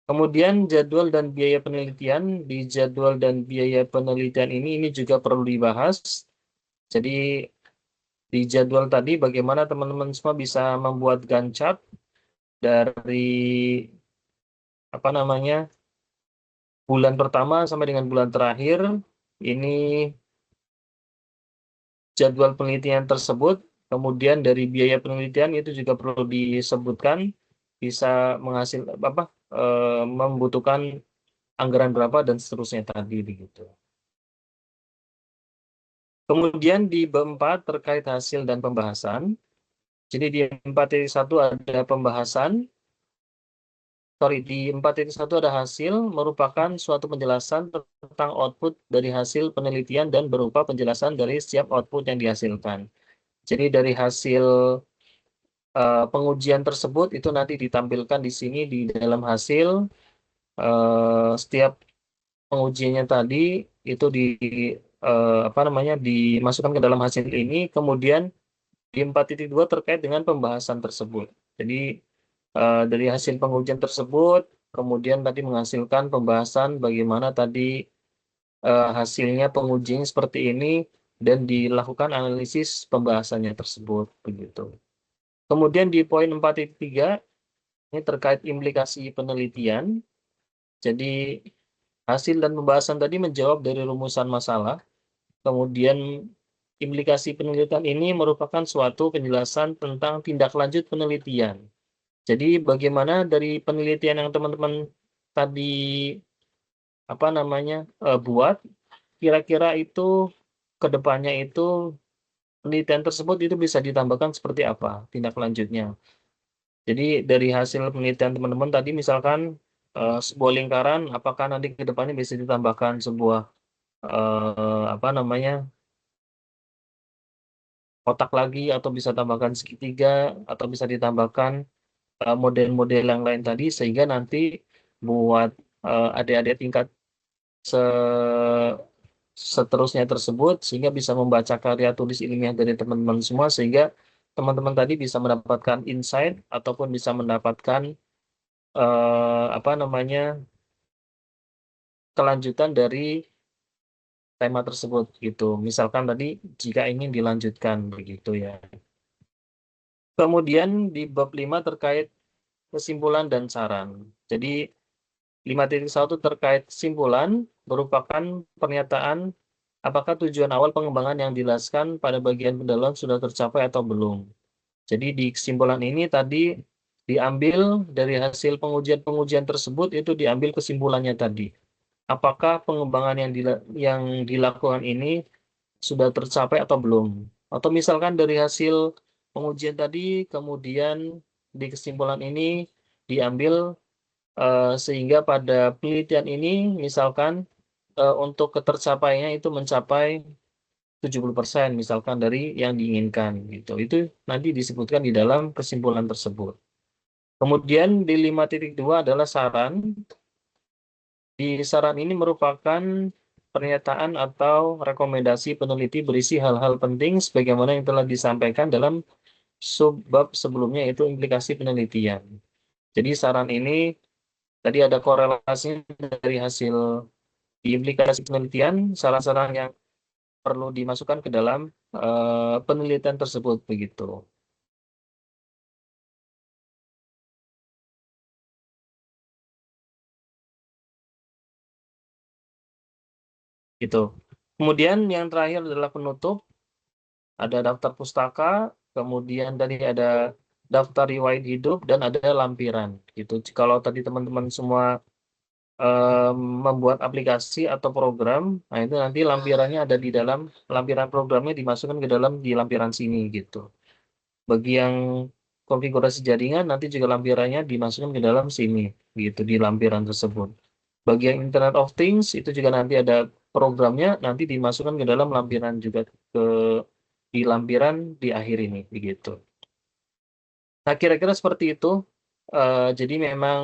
Kemudian jadwal dan biaya penelitian. Di jadwal dan biaya penelitian ini juga perlu dibahas. Jadi di jadwal tadi bagaimana teman-teman semua bisa membuat Gantt chart dari apa namanya bulan pertama sampai dengan bulan terakhir. Ini jadwal penelitian tersebut. Kemudian dari biaya penelitian itu juga perlu disebutkan bisa membutuhkan anggaran berapa dan seterusnya tadi begitu. Kemudian di bab 4 terkait hasil dan pembahasan. Jadi di 4.1 ada pembahasan. Di 4.1 ada hasil merupakan suatu penjelasan tentang output dari hasil penelitian dan berupa penjelasan dari setiap output yang dihasilkan. Jadi dari hasil pengujian tersebut itu nanti ditampilkan di sini di dalam hasil setiap pengujiannya tadi itu dimasukkan ke dalam hasil ini. Kemudian di 4.2 terkait dengan pembahasan tersebut. Jadi Dari hasil pengujian tersebut, kemudian tadi menghasilkan pembahasan bagaimana tadi hasilnya pengujian seperti ini dan dilakukan analisis pembahasannya tersebut begitu. Kemudian di poin 4.3 ini terkait implikasi penelitian. Jadi hasil dan pembahasan tadi menjawab dari rumusan masalah. Kemudian implikasi penelitian ini merupakan suatu penjelasan tentang tindak lanjut penelitian. Jadi bagaimana dari penelitian yang teman-teman tadi buat, kira-kira itu kedepannya itu penelitian tersebut itu bisa ditambahkan seperti apa tindak lanjutnya. Jadi dari hasil penelitian teman-teman tadi misalkan sebuah lingkaran, apakah nanti kedepannya bisa ditambahkan sebuah kotak lagi atau bisa tambahkan segitiga atau bisa ditambahkan model-model yang lain tadi sehingga nanti buat adik-adik tingkat seterusnya tersebut sehingga bisa membaca karya tulis ilmiah dari teman-teman semua sehingga teman-teman tadi bisa mendapatkan insight ataupun bisa mendapatkan kelanjutan dari tema tersebut gitu. Misalkan tadi jika ingin dilanjutkan begitu ya. Kemudian di bab 5 terkait kesimpulan dan saran. Jadi 5.1 terkait kesimpulan merupakan pernyataan apakah tujuan awal pengembangan yang dijelaskan pada bagian pendahuluan sudah tercapai atau belum. Jadi di kesimpulan ini tadi diambil dari hasil pengujian-pengujian tersebut itu diambil kesimpulannya tadi. Apakah pengembangan yang dilakukan ini sudah tercapai atau belum? Atau misalkan dari hasil pengujian tadi kemudian di kesimpulan ini diambil sehingga pada penelitian ini misalkan untuk ketercapaiannya itu mencapai 70% misalkan dari yang diinginkan gitu. Itu nanti disebutkan di dalam kesimpulan tersebut. Kemudian di 5.2 adalah saran. Di saran ini merupakan pernyataan atau rekomendasi peneliti berisi hal-hal penting sebagaimana yang telah disampaikan dalam subbab sebelumnya yaitu implikasi penelitian. Jadi saran ini tadi ada korelasi dari hasil implikasi penelitian, saran-saran yang perlu dimasukkan ke dalam penelitian tersebut begitu. Gitu. Kemudian yang terakhir adalah penutup. Ada daftar pustaka, kemudian tadi ada daftar riwayat hidup dan ada lampiran. Gitu. Kalau tadi teman-teman semua membuat aplikasi atau program, nah itu nanti lampirannya ada di dalam lampiran programnya dimasukkan ke dalam di lampiran sini gitu. Bagi yang konfigurasi jaringan nanti juga lampirannya dimasukkan ke dalam sini gitu di lampiran tersebut. Bagi yang Internet of Things itu juga nanti ada programnya nanti dimasukkan ke dalam lampiran juga di lampiran di akhir ini begitu. Nah, kira-kira seperti itu. Jadi memang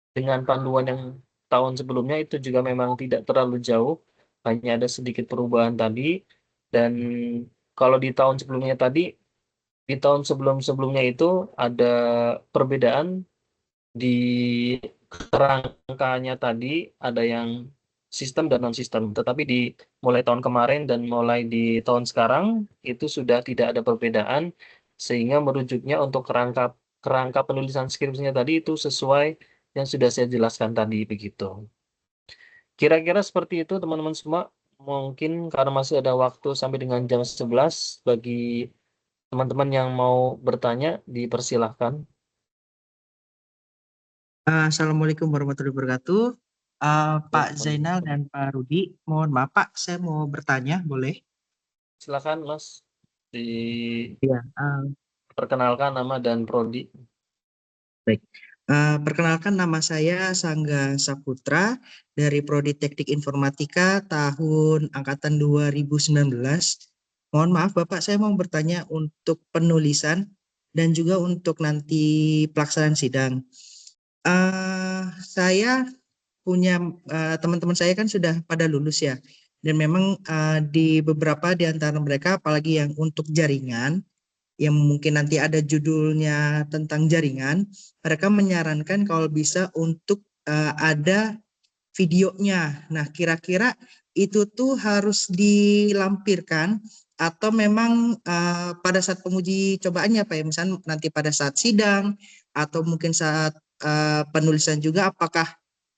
dengan panduan yang tahun sebelumnya itu juga memang tidak terlalu jauh, hanya ada sedikit perubahan tadi. Dan kalau di tahun sebelumnya tadi, di tahun sebelum-sebelumnya itu ada perbedaan di kerangkanya tadi, ada yang sistem dan non-sistem. Tetapi di mulai tahun kemarin dan mulai di tahun sekarang itu sudah tidak ada perbedaan, sehingga merujuknya untuk kerangka penulisan skripsinya tadi itu sesuai yang sudah saya jelaskan tadi begitu. Kira-kira seperti itu teman-teman semua. Mungkin karena masih ada waktu sampai dengan jam 11 bagi teman-teman yang mau bertanya dipersilahkan. Assalamualaikum warahmatullahi wabarakatuh. Pak Zainal dan Pak Rudi, mohon maaf Pak, saya mau bertanya, boleh? Silakan Mas, Iya. diperkenalkan nama dan prodi. Baik. Perkenalkan nama saya Sangga Saputra dari Prodi Teknik Informatika tahun angkatan 2019. Mohon maaf Bapak, saya mau bertanya untuk penulisan dan juga untuk nanti pelaksanaan sidang. Saya punya teman-teman saya kan sudah pada lulus ya, dan memang di beberapa di antara mereka apalagi yang untuk jaringan yang mungkin nanti ada judulnya tentang jaringan, mereka menyarankan kalau bisa untuk ada videonya. Nah, kira-kira itu tuh harus dilampirkan atau memang pada saat penguji cobaannya Pak ya, misalnya nanti pada saat sidang atau mungkin saat penulisan juga, apakah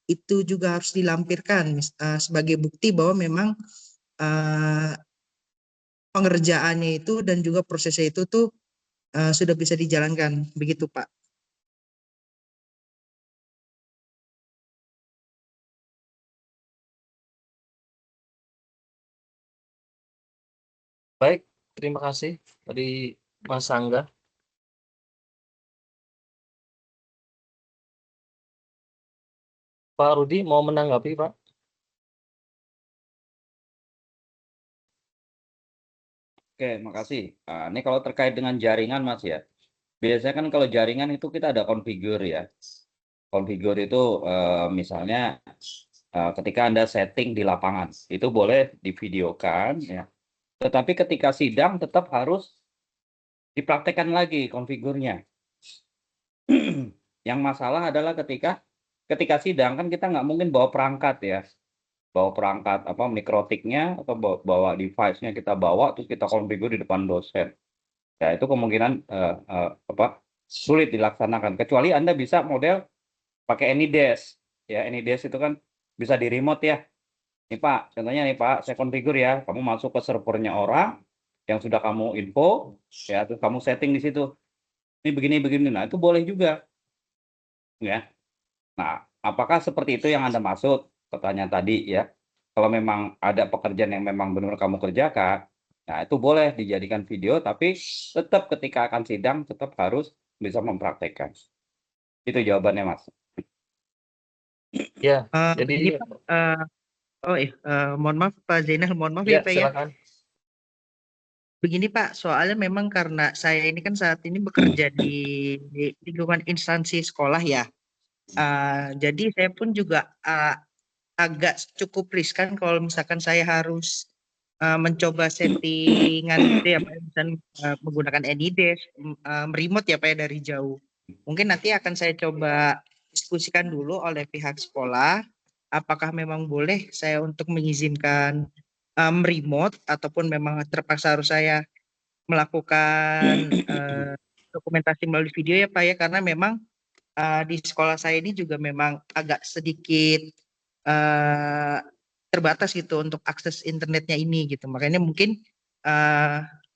itu juga harus dilampirkan sebagai bukti bahwa memang uh, pengerjaannya itu dan juga prosesnya itu tuh sudah bisa dijalankan, begitu Pak. Baik, terima kasih dari Mas Angga. Pak Rudi mau menanggapi, Pak? Oke, makasih. Ini kalau terkait dengan jaringan, Mas ya. Biasanya kan kalau jaringan itu kita ada configure ya. Configure itu misalnya ketika Anda setting di lapangan, itu boleh divideokan ya. Tetapi ketika sidang tetap harus dipraktekkan lagi konfigurnya. Yang masalah adalah ketika sidang kan kita nggak mungkin bawa perangkat ya. Bawa perangkat apa mikrotiknya atau bawa device-nya kita bawa terus kita konfigur di depan dosen. Ya itu kemungkinan sulit dilaksanakan kecuali Anda bisa model pakai AnyDesk. Ya AnyDesk itu kan bisa di remote ya. Nih Pak, contohnya nih Pak, saya konfigur ya. Kamu masuk ke servernya orang yang sudah kamu info, ya terus kamu setting di situ. Ini begini. Nah itu boleh juga, ya. Nah, apakah seperti itu yang Anda maksud? Pertanyaan tadi ya. Kalau memang ada pekerjaan yang memang benar kamu kerjakan, nah itu boleh dijadikan video, tapi tetap ketika akan sidang tetap harus bisa mempraktekkan. Itu jawabannya, Mas. Ya, Jadi jadi Pak, mohon maaf Pak Zainal, mohon maaf ya ya Pak ya. silakan. Begini Pak, soalnya memang karena saya ini kan saat ini bekerja di lingkungan instansi sekolah ya. Jadi saya pun juga agak cukup riskan kalau misalkan saya harus mencoba settingan gitu ya Pak, misalnya menggunakan AnyDesk, remote ya Pak ya dari jauh. Mungkin nanti akan saya coba diskusikan dulu oleh pihak sekolah, apakah memang boleh saya untuk mengizinkan remote ataupun memang terpaksa harus saya melakukan dokumentasi melalui video ya Pak ya, karena memang di sekolah saya ini juga memang agak sedikit terbatas gitu untuk akses internetnya ini gitu. Makanya mungkin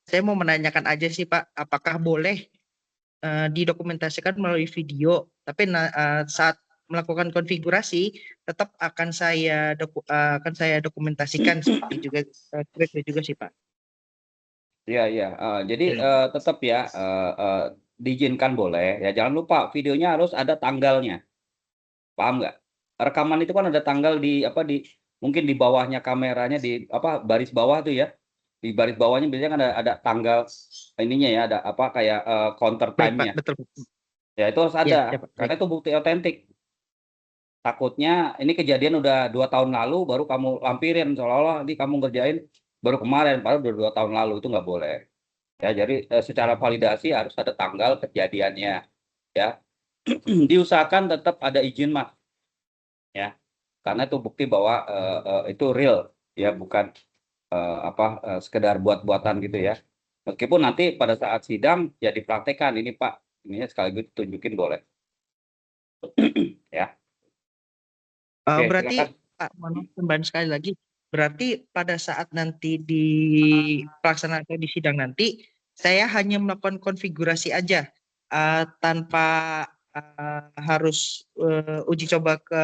saya mau menanyakan aja sih Pak, apakah boleh didokumentasikan melalui video, tapi saat melakukan konfigurasi tetap akan saya dokumentasikan seperti juga juga sih Pak. Iya. Jadi tetap ya diizinkan boleh. Ya jangan lupa videonya harus ada tanggalnya. Paham nggak? Rekaman itu kan ada tanggal di mungkin di bawahnya kameranya di baris bawah tuh ya. Di baris bawahnya biasanya kan ada tanggal ininya ya, ada kayak counter Baik Pak, time-nya. betul. Ya itu harus Ya, ada. ya Pak. Karena itu bukti otentik. Takutnya ini kejadian udah 2 tahun lalu baru kamu lampirin seolah-olah nanti kamu ngerjain baru kemarin padahal udah 2 tahun lalu, itu nggak boleh. Ya jadi secara validasi harus ada tanggal kejadiannya ya. Diusahakan tetap ada izin Mas ya. Karena itu bukti bahwa itu real ya, bukan sekedar buat-buatan gitu ya. Meskipun nanti pada saat sidang ya dipraktekkan ini Pak, ininya sekaligus tunjukin boleh. Ya. Oke, Berarti silakan. Pak, mohon tambahan sekali lagi. Berarti pada saat nanti di pelaksanaan atau di sidang nanti, saya hanya melakukan konfigurasi aja tanpa harus uji coba ke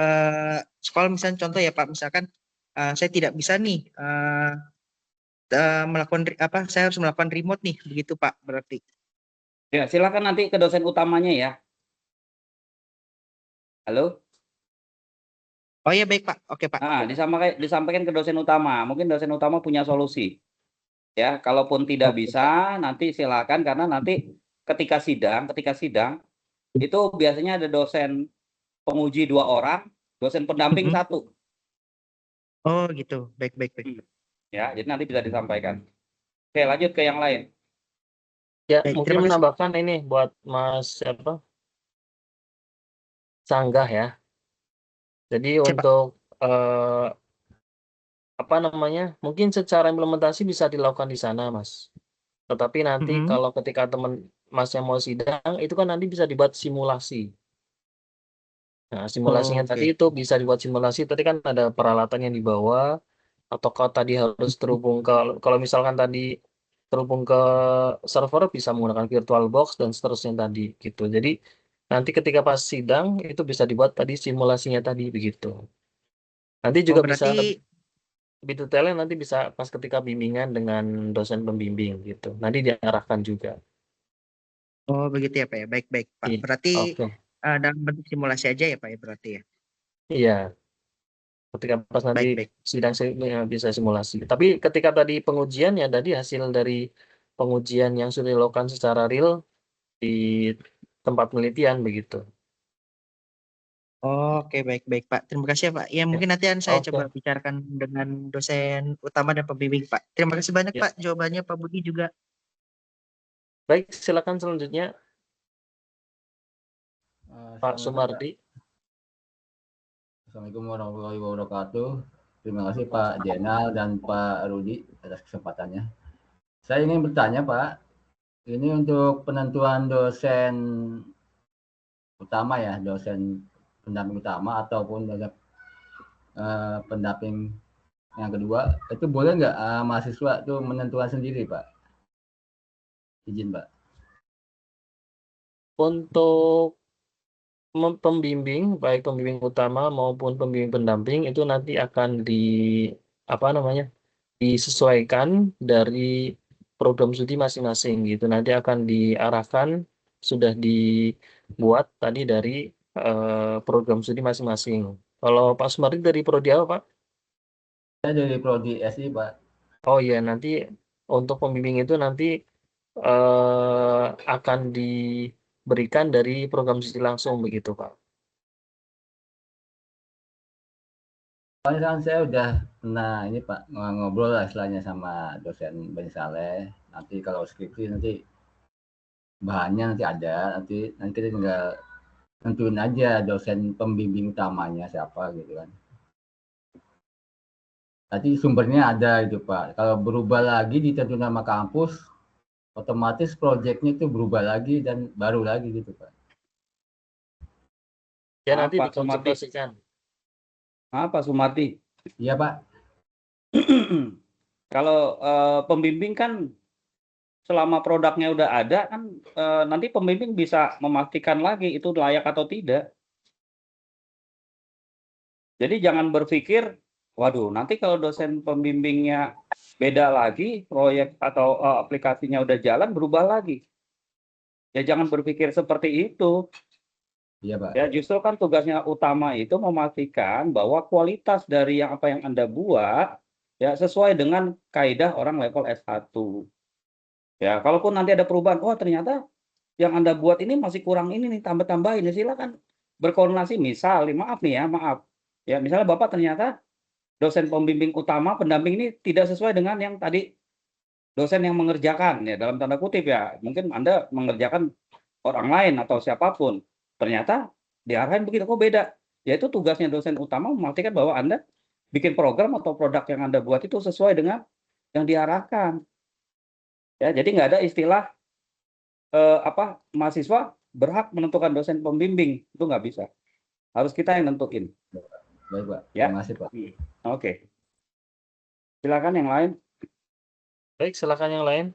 sekolah. Misalnya contoh ya Pak, misalkan saya tidak bisa nih melakukan saya harus melakukan remote nih, begitu Pak berarti. Ya, silakan nanti ke dosen utamanya ya. Halo? Oh ya baik Pak, oke Pak. Disampaikan ke dosen utama. Mungkin dosen utama punya solusi. Ya, kalaupun tidak Oke. bisa, nanti silakan karena nanti ketika sidang itu biasanya ada dosen penguji 2 orang, dosen pendamping 1. Oh gitu, baik. Ya, jadi nanti bisa disampaikan. Oke, lanjut ke yang lain. Ya, Baik, mungkin terima kasih. menambahkan ini buat Mas Sanggah ya. Jadi Siapa? untuk apa namanya? Mungkin secara implementasi bisa dilakukan di sana, Mas. Tetapi nanti Mm-mm. kalau ketika teman Mas yang mau sidang, itu kan nanti bisa dibuat simulasi. Nah, simulasinya tadi Oke. itu bisa dibuat simulasi. Tadi kan ada peralatan yang dibawa, atau kalau tadi harus terhubung ke, kalau misalkan tadi terhubung ke server bisa menggunakan virtual box dan seterusnya tadi gitu. Jadi nanti ketika pas sidang itu bisa dibuat tadi simulasinya tadi begitu. Nanti Oh, juga bisa berarti lebih detailnya nanti bisa pas ketika bimbingan dengan dosen pembimbing gitu. Nanti diarahkan juga. oh begitu ya Pak ya. Baik, baik Pak. Iya. Berarti Oke. dalam bentuk simulasi aja ya Pak ya berarti ya. Iya. Ketika pas nanti Baik, baik. sidang bisa simulasi. Tapi ketika tadi pengujian ya tadi hasil dari pengujian yang sudah dilakukan secara real di tempat penelitian begitu. Oke, baik, baik Pak. Terima kasih ya Pak. Ya Ya. mungkin nanti akan saya coba Oke, bicarakan dengan dosen utama dan pembimbing Pak. Terima kasih banyak ya. Pak. Jawabannya Pak Budi juga. Baik, silakan selanjutnya Pak Assalamualaikum Pak. Sumardi. Assalamualaikum warahmatullahi wabarakatuh. Terima kasih Pak Jenal dan Pak Rudi atas kesempatannya. Saya ingin bertanya Pak, ini untuk penentuan dosen utama ya, dosen pendamping utama ataupun dosen pendamping yang kedua, itu boleh nggak mahasiswa itu menentukan sendiri Pak? Izin Pak. Untuk pembimbing, baik pembimbing utama maupun pembimbing pendamping itu nanti akan apa namanya disesuaikan dari program studi masing-masing gitu. Nanti akan diarahkan sudah dibuat tadi dari program studi masing-masing. Kalau Pak Sumardi dari prodi apa, Pak? Saya dari Prodi SI Pak. Oh iya, nanti untuk pembimbing itu nanti akan diberikan dari program studi langsung begitu, Pak. Soalnya kan saya udah pernah ini Pak ngobrol lah istilahnya sama dosen Bani Saleh. Nanti kalau skripsi nanti bahannya nanti ada, nanti kita tinggal tentuin aja dosen pembimbing utamanya siapa gitu kan. Nanti sumbernya ada gitu Pak. Kalau berubah lagi ditentuin nama kampus, otomatis proyeknya itu berubah lagi dan baru lagi gitu Pak. Ya Maaf nanti Pak Sumardi. dikonsultasikan. Maaf Pak Sumardi. Iya Pak. Kalau pembimbing kan selama produknya udah ada kan nanti pembimbing bisa memastikan lagi itu layak atau tidak. Jadi jangan berpikir, waduh nanti kalau dosen pembimbingnya beda lagi, proyek atau aplikasinya udah jalan berubah lagi. Ya jangan berpikir seperti itu. Iya Pak. Ya justru kan tugasnya utama itu memastikan bahwa kualitas dari apa yang Anda buat ya sesuai dengan kaidah orang level S1. Ya, kalaupun nanti ada perubahan, oh ternyata yang Anda buat ini masih kurang ini nih, tambah-tambahin ya silakan berkoordinasi. Misal, maaf nih ya, maaf. Ya, misalnya Bapak ternyata dosen pembimbing utama pendamping ini tidak sesuai dengan yang tadi dosen yang mengerjakan ya dalam tanda kutip ya. Mungkin Anda mengerjakan orang lain atau siapapun. Ternyata diarahin begitu kok beda. Ya itu tugasnya dosen utama memastikan bahwa Anda bikin program atau produk yang Anda buat itu sesuai dengan yang diarahkan. Ya, jadi nggak ada istilah mahasiswa berhak menentukan dosen pembimbing, itu nggak bisa. Harus kita yang nentuin. Baik Pak. Ya. Terima kasih Pak. Oke. Silakan yang lain. Baik, silakan yang lain.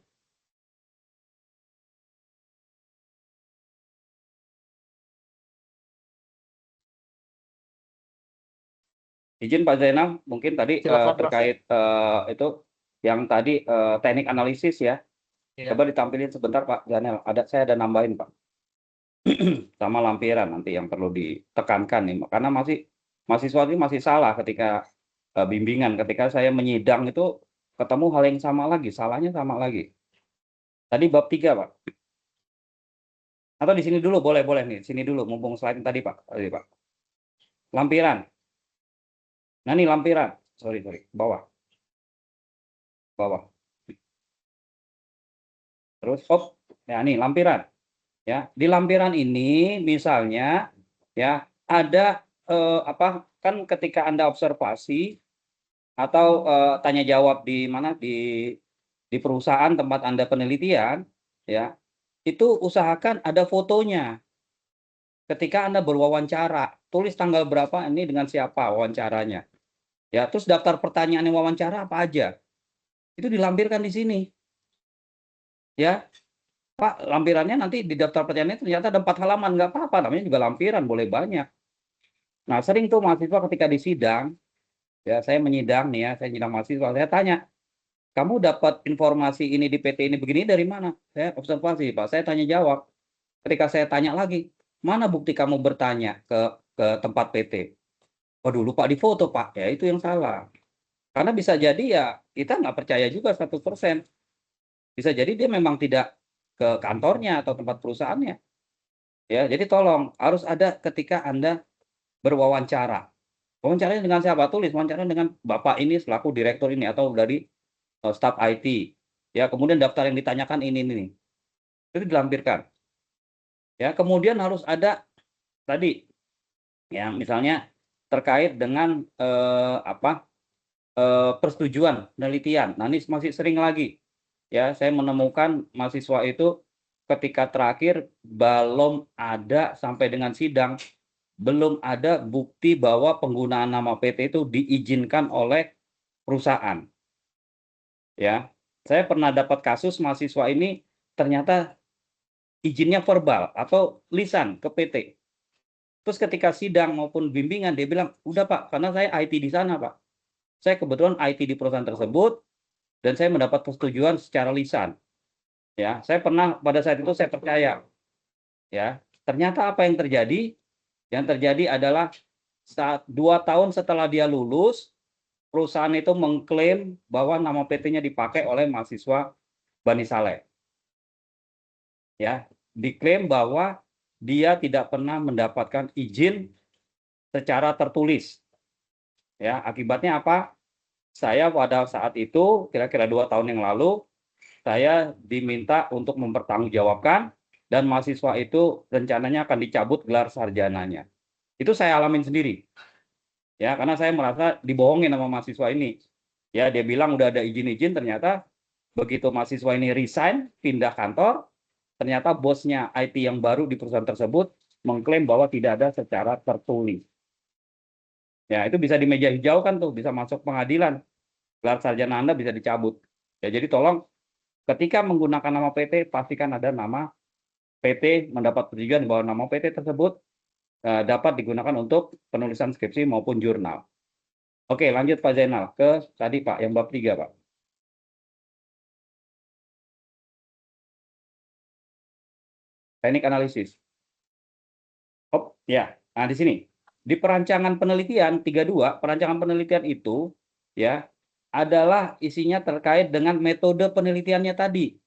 Izin Pak Zainal, mungkin tadi Silakan, Mas. terkait itu yang tadi teknik analisis ya. Ya. Coba ditampilin sebentar Pak Zainal. Saya ada nambahin Pak. Sama lampiran nanti yang perlu ditekankan nih, karena mahasiswa ini masih salah ketika bimbingan, ketika saya menyidang itu ketemu hal yang sama lagi, salahnya sama lagi. Tadi bab 3 Pak. Atau di sini dulu boleh nih, sini dulu mumpung slide tadi Pak. Tadi Pak. Lampiran. Nah ini lampiran. Sorry, bawah. Bawah. Terus Ya, nih lampiran. Ya, di lampiran ini misalnya ya ada kan ketika Anda observasi atau tanya jawab di mana di perusahaan tempat Anda penelitian ya, itu usahakan ada fotonya. Ketika Anda berwawancara, tulis tanggal berapa ini dengan siapa wawancaranya. Ya, terus daftar pertanyaan yang wawancara apa aja. Itu dilampirkan di sini. Ya, Pak, lampirannya nanti di daftar pertanyaannya ternyata ada 4 halaman, nggak apa-apa, namanya juga lampiran, boleh banyak. Nah, sering tuh mahasiswa ketika di sidang, ya saya menyidang nih ya, saya nyidang mahasiswa, saya tanya, kamu dapat informasi ini di PT ini begini dari mana? Saya observasi, Pak, saya tanya jawab. Ketika saya tanya lagi, mana bukti kamu bertanya ke tempat PT? Waduh, lupa di foto, Pak. Ya, itu yang salah. Karena bisa jadi ya, kita nggak percaya juga 100%. Bisa jadi dia memang tidak ke kantornya atau tempat perusahaannya. Ya, jadi tolong harus ada ketika Anda berwawancara. Wawancaranya dengan siapa? Tulis wawancaranya dengan Bapak ini selaku direktur ini atau dari staf IT. Ya, kemudian daftar yang ditanyakan ini. Itu dilampirkan. Ya, kemudian harus ada tadi ya misalnya terkait dengan persetujuan penelitian. Nah, ini masih sering lagi ya saya menemukan mahasiswa itu ketika terakhir belum ada sampai dengan sidang belum ada bukti bahwa penggunaan nama PT itu diizinkan oleh perusahaan. Ya, saya pernah dapat kasus mahasiswa ini ternyata izinnya verbal atau lisan ke PT. Terus ketika sidang maupun bimbingan dia bilang, udah Pak, karena saya IT di sana Pak. Saya kebetulan IT di perusahaan tersebut dan saya mendapat persetujuan secara lisan. Ya, saya pernah pada saat itu saya percaya. Ya, ternyata apa yang terjadi? Yang terjadi adalah 2 tahun setelah dia lulus, perusahaan itu mengklaim bahwa nama PT-nya dipakai oleh mahasiswa Bani Saleh. Ya, diklaim bahwa dia tidak pernah mendapatkan izin secara tertulis. Ya, akibatnya apa? Saya pada saat itu kira-kira 2 tahun yang lalu saya diminta untuk mempertanggungjawabkan dan mahasiswa itu rencananya akan dicabut gelar sarjananya. Itu saya alamin sendiri. Ya, karena saya merasa dibohongin sama mahasiswa ini. Ya, dia bilang udah ada izin-izin, ternyata begitu mahasiswa ini resign, pindah kantor, ternyata bosnya IT yang baru di perusahaan tersebut mengklaim bahwa tidak ada secara tertulis. Ya, itu bisa di meja hijau kan tuh, bisa masuk pengadilan. Gelar sarjana Anda bisa dicabut. Ya, jadi tolong ketika menggunakan nama PT, pastikan ada nama PT, mendapat persetujuan bahwa nama PT tersebut dapat digunakan untuk penulisan skripsi maupun jurnal. Oke, lanjut Pak Zainal ke tadi Pak, yang bab 3 Pak. Teknik analisis. Oh, ya. Nah, di sini. Di perancangan penelitian 32, perancangan penelitian itu ya adalah isinya terkait dengan metode penelitiannya tadi.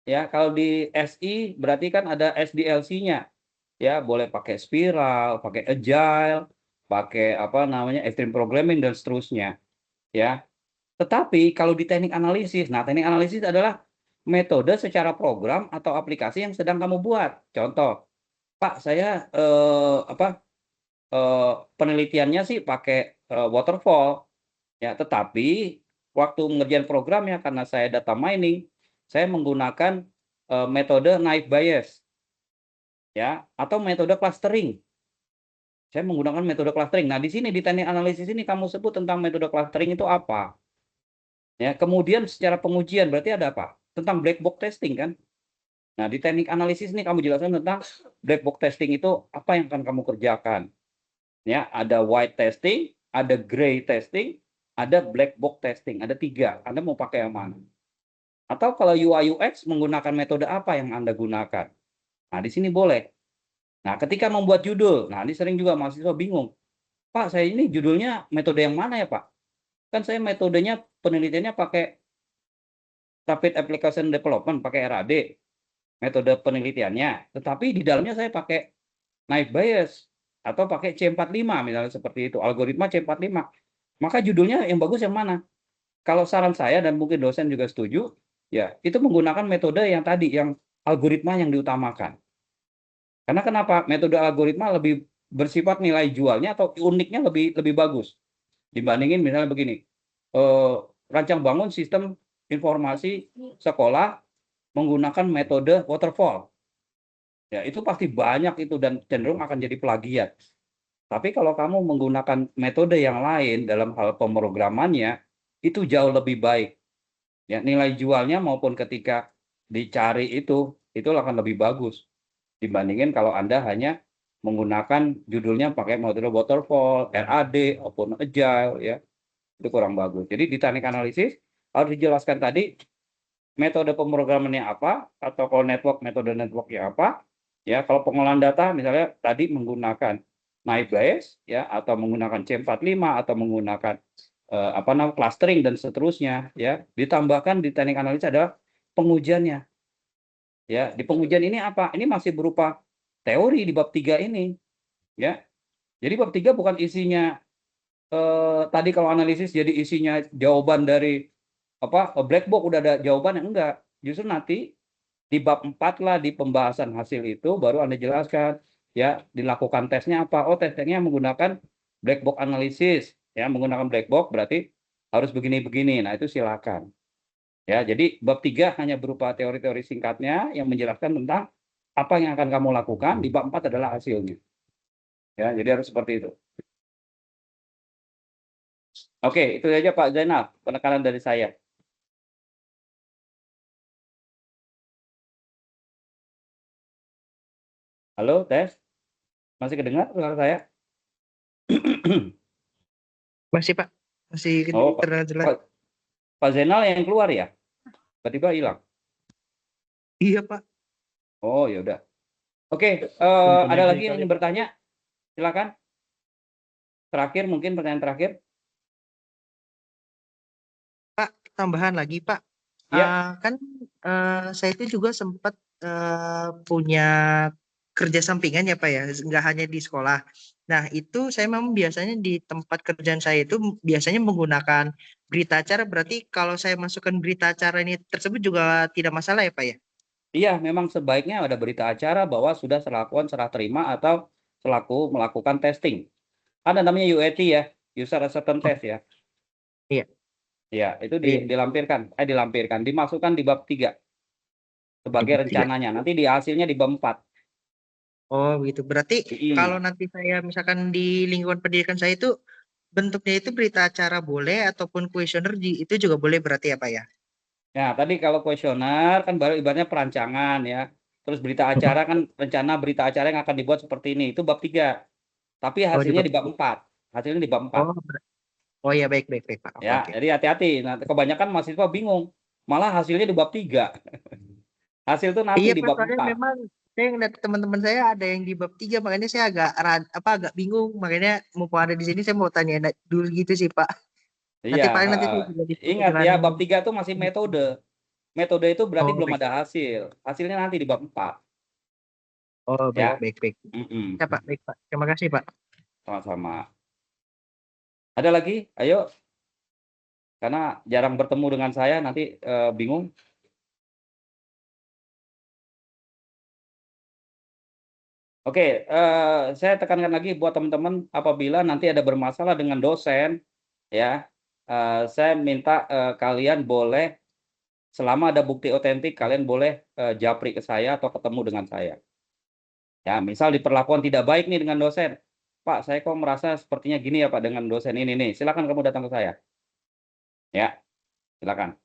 Ya, kalau di SI berarti kan ada SDLC-nya. Ya, boleh pakai spiral, pakai agile, pakai apa namanya extreme programming dan seterusnya. Ya. Tetapi kalau di teknik analisis, nah teknik analisis adalah metode secara program atau aplikasi yang sedang kamu buat. Contoh, Pak, saya penelitiannya sih pakai waterfall, ya. Tetapi waktu mengerjakan programnya karena saya data mining, saya menggunakan metode naive Bayes, ya, atau metode clustering. Saya menggunakan metode clustering. Nah, di sini di teknik analisis ini kamu sebut tentang metode clustering itu apa? Ya, kemudian secara pengujian berarti ada apa? Tentang black box testing kan? Nah, di teknik analisis ini kamu jelaskan tentang black box testing itu apa yang akan kamu kerjakan. Ya, ada white testing, ada gray testing, ada black box testing, ada 3. Anda mau pakai yang mana? Atau kalau UI UX menggunakan metode apa yang Anda gunakan? Nah, di sini boleh. Nah, ketika membuat judul, nah ini sering juga mahasiswa bingung. Pak, saya ini judulnya metode yang mana ya, Pak? Kan saya metodenya penelitiannya pakai Rapid Application Development, pakai RAD, metode penelitiannya. Tetapi di dalamnya saya pakai naive Bayes atau pakai C45 misalnya seperti itu, algoritma C45. Maka judulnya yang bagus yang mana? Kalau saran saya dan mungkin dosen juga setuju, ya itu menggunakan metode yang tadi yang algoritma yang diutamakan. Karena kenapa? Metode algoritma lebih bersifat nilai jualnya atau uniknya lebih bagus dibandingin misalnya begini, rancang bangun sistem informasi sekolah menggunakan metode waterfall. Ya, itu pasti banyak itu dan cenderung akan jadi plagiat. Tapi kalau kamu menggunakan metode yang lain dalam hal pemrogramannya, itu jauh lebih baik. Ya, nilai jualnya maupun ketika dicari itu akan lebih bagus dibandingin kalau Anda hanya menggunakan judulnya pakai metode waterfall, RAD, maupun agile, ya. Itu kurang bagus. Jadi di teknik analisis harus dijelaskan tadi metode pemrogramannya apa, atau kalau network metode networknya apa, ya. Kalau pengolahan data misalnya tadi menggunakan naive Bayes, ya, atau menggunakan C45 atau menggunakan clustering dan seterusnya, ya. Ditambahkan di teknik analisis adalah pengujiannya. Ya, di pengujian ini apa? Ini masih berupa teori di bab 3 ini, ya. Jadi bab 3 bukan isinya tadi kalau analisis jadi isinya jawaban dari black box udah ada jawaban yang enggak. Justru nanti di bab 4 lah di pembahasan hasil itu baru Anda jelaskan, ya, dilakukan tesnya apa? Oh, tesnya menggunakan black box analisis, ya, menggunakan black box berarti harus begini-begini. Nah, itu silakan. Ya, jadi bab 3 hanya berupa teori-teori singkatnya yang menjelaskan tentang apa yang akan kamu lakukan, di bab 4 adalah hasilnya. Ya, jadi harus seperti itu. Oke, itu saja Pak Zainal, penekanan dari saya. Halo, tes. Masih kedengar suara saya? Masih Pak, masih Oh, terdengar jelas. Pak Zainal yang keluar ya? Tiba-tiba hilang. Iya Pak. Oh, ya udah. Oke, ada lagi yang ingin bertanya? Silakan. Terakhir, mungkin pertanyaan terakhir. Pak, tambahan lagi Pak. Ya. Kan saya itu juga sempat punya kerja sampingan ya Pak ya, nggak hanya di sekolah. Nah itu saya memang biasanya di tempat kerjaan saya itu biasanya menggunakan berita acara. Berarti kalau saya masukkan berita acara ini tersebut juga tidak masalah ya Pak ya? Iya, memang sebaiknya ada berita acara bahwa sudah melakukan serah terima atau selaku melakukan testing. Ada namanya UAT ya, User Acceptance Test ya. Iya. Ya, itu Iya. dilampirkan, dimasukkan di bab 3 sebagai Bab 3. rencananya. Nanti di hasilnya di bab 4. Oh gitu. Berarti kalau nanti saya misalkan di lingkungan pendidikan saya itu bentuknya itu berita acara boleh ataupun kuesioner itu juga boleh berarti ya Pak ya? Ya, tadi kalau kuesioner kan baru ibaratnya perancangan ya. Terus berita acara kan rencana berita acara yang akan dibuat seperti ini. Itu bab 3. Tapi Oh di hasilnya bab di bab 4. Hasilnya di bab 4. Oh, oh ya baik baik baik Pak. Oke Ya, oke. jadi hati-hati. Nah, kebanyakan mahasiswa bingung. Malah hasilnya di bab 3. Hasil itu nanti Iya di Pak, bab soalnya 4. memang saya ngeliat teman-teman saya ada yang di bab 3, makanya saya agak bingung. Makanya mumpung ada di sini saya mau tanya dulu gitu sih Pak. Iya, Nanti paling nanti saya juga diskusi ingat dengan ya, bab 3 itu masih metode. Metode itu berarti Oh belum baik. ada hasil. Hasilnya nanti di bab 4. Oh baik Ya. baik baik. Ya Pak, baik Pak. Terima kasih Pak. Sama-sama. Ada lagi? Ayo. Karena jarang bertemu dengan saya, nanti bingung. Oke, saya tekankan lagi buat teman-teman, apabila nanti ada bermasalah dengan dosen, ya, saya minta kalian boleh, selama ada bukti otentik, kalian boleh japri ke saya atau ketemu dengan saya. Ya, misal diperlakukan tidak baik nih dengan dosen. Pak, saya kok merasa sepertinya gini ya Pak dengan dosen ini nih. Silakan kamu datang ke saya. Ya, silakan.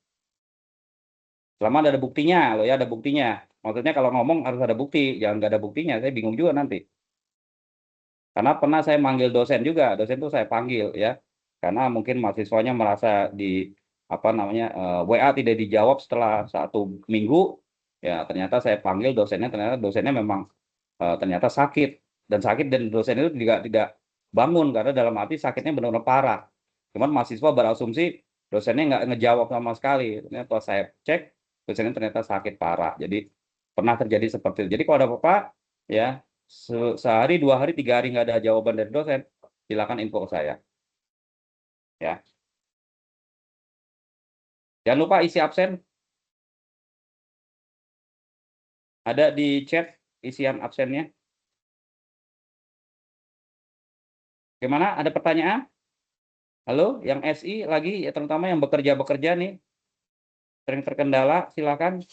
Selama ada buktinya, loh ya, ada buktinya. Maksudnya kalau ngomong harus ada bukti, jangan nggak ada buktinya, saya bingung juga nanti. Karena pernah saya manggil dosen juga, dosen itu saya panggil ya. Karena mungkin mahasiswanya merasa WA tidak dijawab setelah 1 minggu, ya ternyata saya panggil dosennya, ternyata dosennya memang ternyata sakit dan dosen itu juga tidak bangun karena dalam arti sakitnya benar-benar parah. Cuman mahasiswa berasumsi dosennya nggak ngejawab sama sekali. Ternyata saya cek dosennya ternyata sakit parah. Jadi pernah terjadi seperti itu. Jadi kalau ada apa-apa ya, sehari, 2 hari, 3 hari nggak ada jawaban dari dosen, silakan info ke saya. Ya. Jangan lupa isi absen. Ada di chat isian absennya. Gimana? Ada pertanyaan? Halo, yang SI lagi, ya terutama yang bekerja nih, sering terkendala, silakan.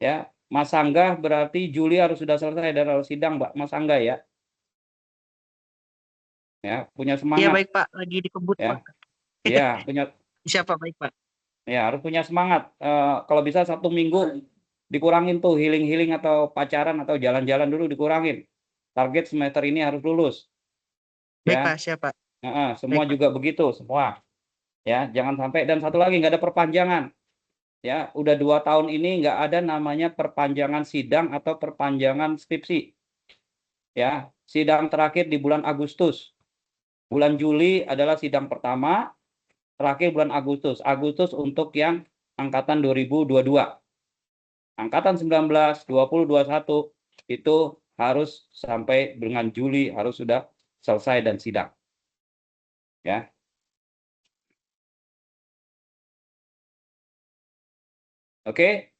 Ya, Mas Angga berarti Juli harus sudah selesai dan harus sidang, Mbak Mas Angga ya. Ya, punya Iya semangat. baik Pak, lagi dikebut Ya. Pak. Ya, punya. Siapa baik Pak? Ya, harus punya semangat. Kalau bisa Sabtu Minggu dikurangin tuh healing atau pacaran atau jalan-jalan dulu dikurangin. Target semester ini harus lulus. Baik Ya. Pak, siapa? Semua Baik, juga begitu, semua. Ya, jangan sampai. Dan satu lagi, nggak ada perpanjangan. Ya, udah 2 tahun ini nggak ada namanya perpanjangan sidang atau perpanjangan skripsi. Ya, sidang terakhir di bulan Agustus. Bulan Juli adalah sidang pertama, terakhir bulan Agustus. Agustus untuk yang angkatan 2022. Angkatan 19, 20, 21 itu harus sampai dengan Juli harus sudah selesai dan sidang. Ya. Oke.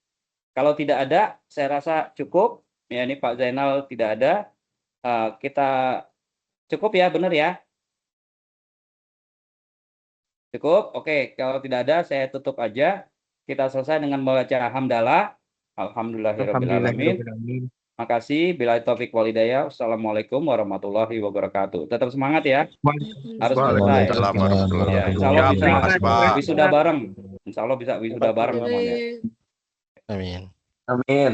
Kalau tidak ada, saya rasa cukup. Ya, ini Pak Zainal tidak ada. Kita cukup ya, benar ya? Cukup? Oke, kalau tidak ada, saya tutup aja. Kita selesai dengan membaca hamdalah. Alhamdulillahirrahmanirrahim. Makasih. Bila taufik walhidayah. Assalamualaikum warahmatullahi wabarakatuh. Tetap semangat ya. Harus selesai. Waalaikumsalam warahmatullahi Ya, insya wabarakatuh. Allah Ya, bisa terima kasih Pak. wisuda bareng. Insya Allah bisa wisuda bareng semuanya. Amin. Amin.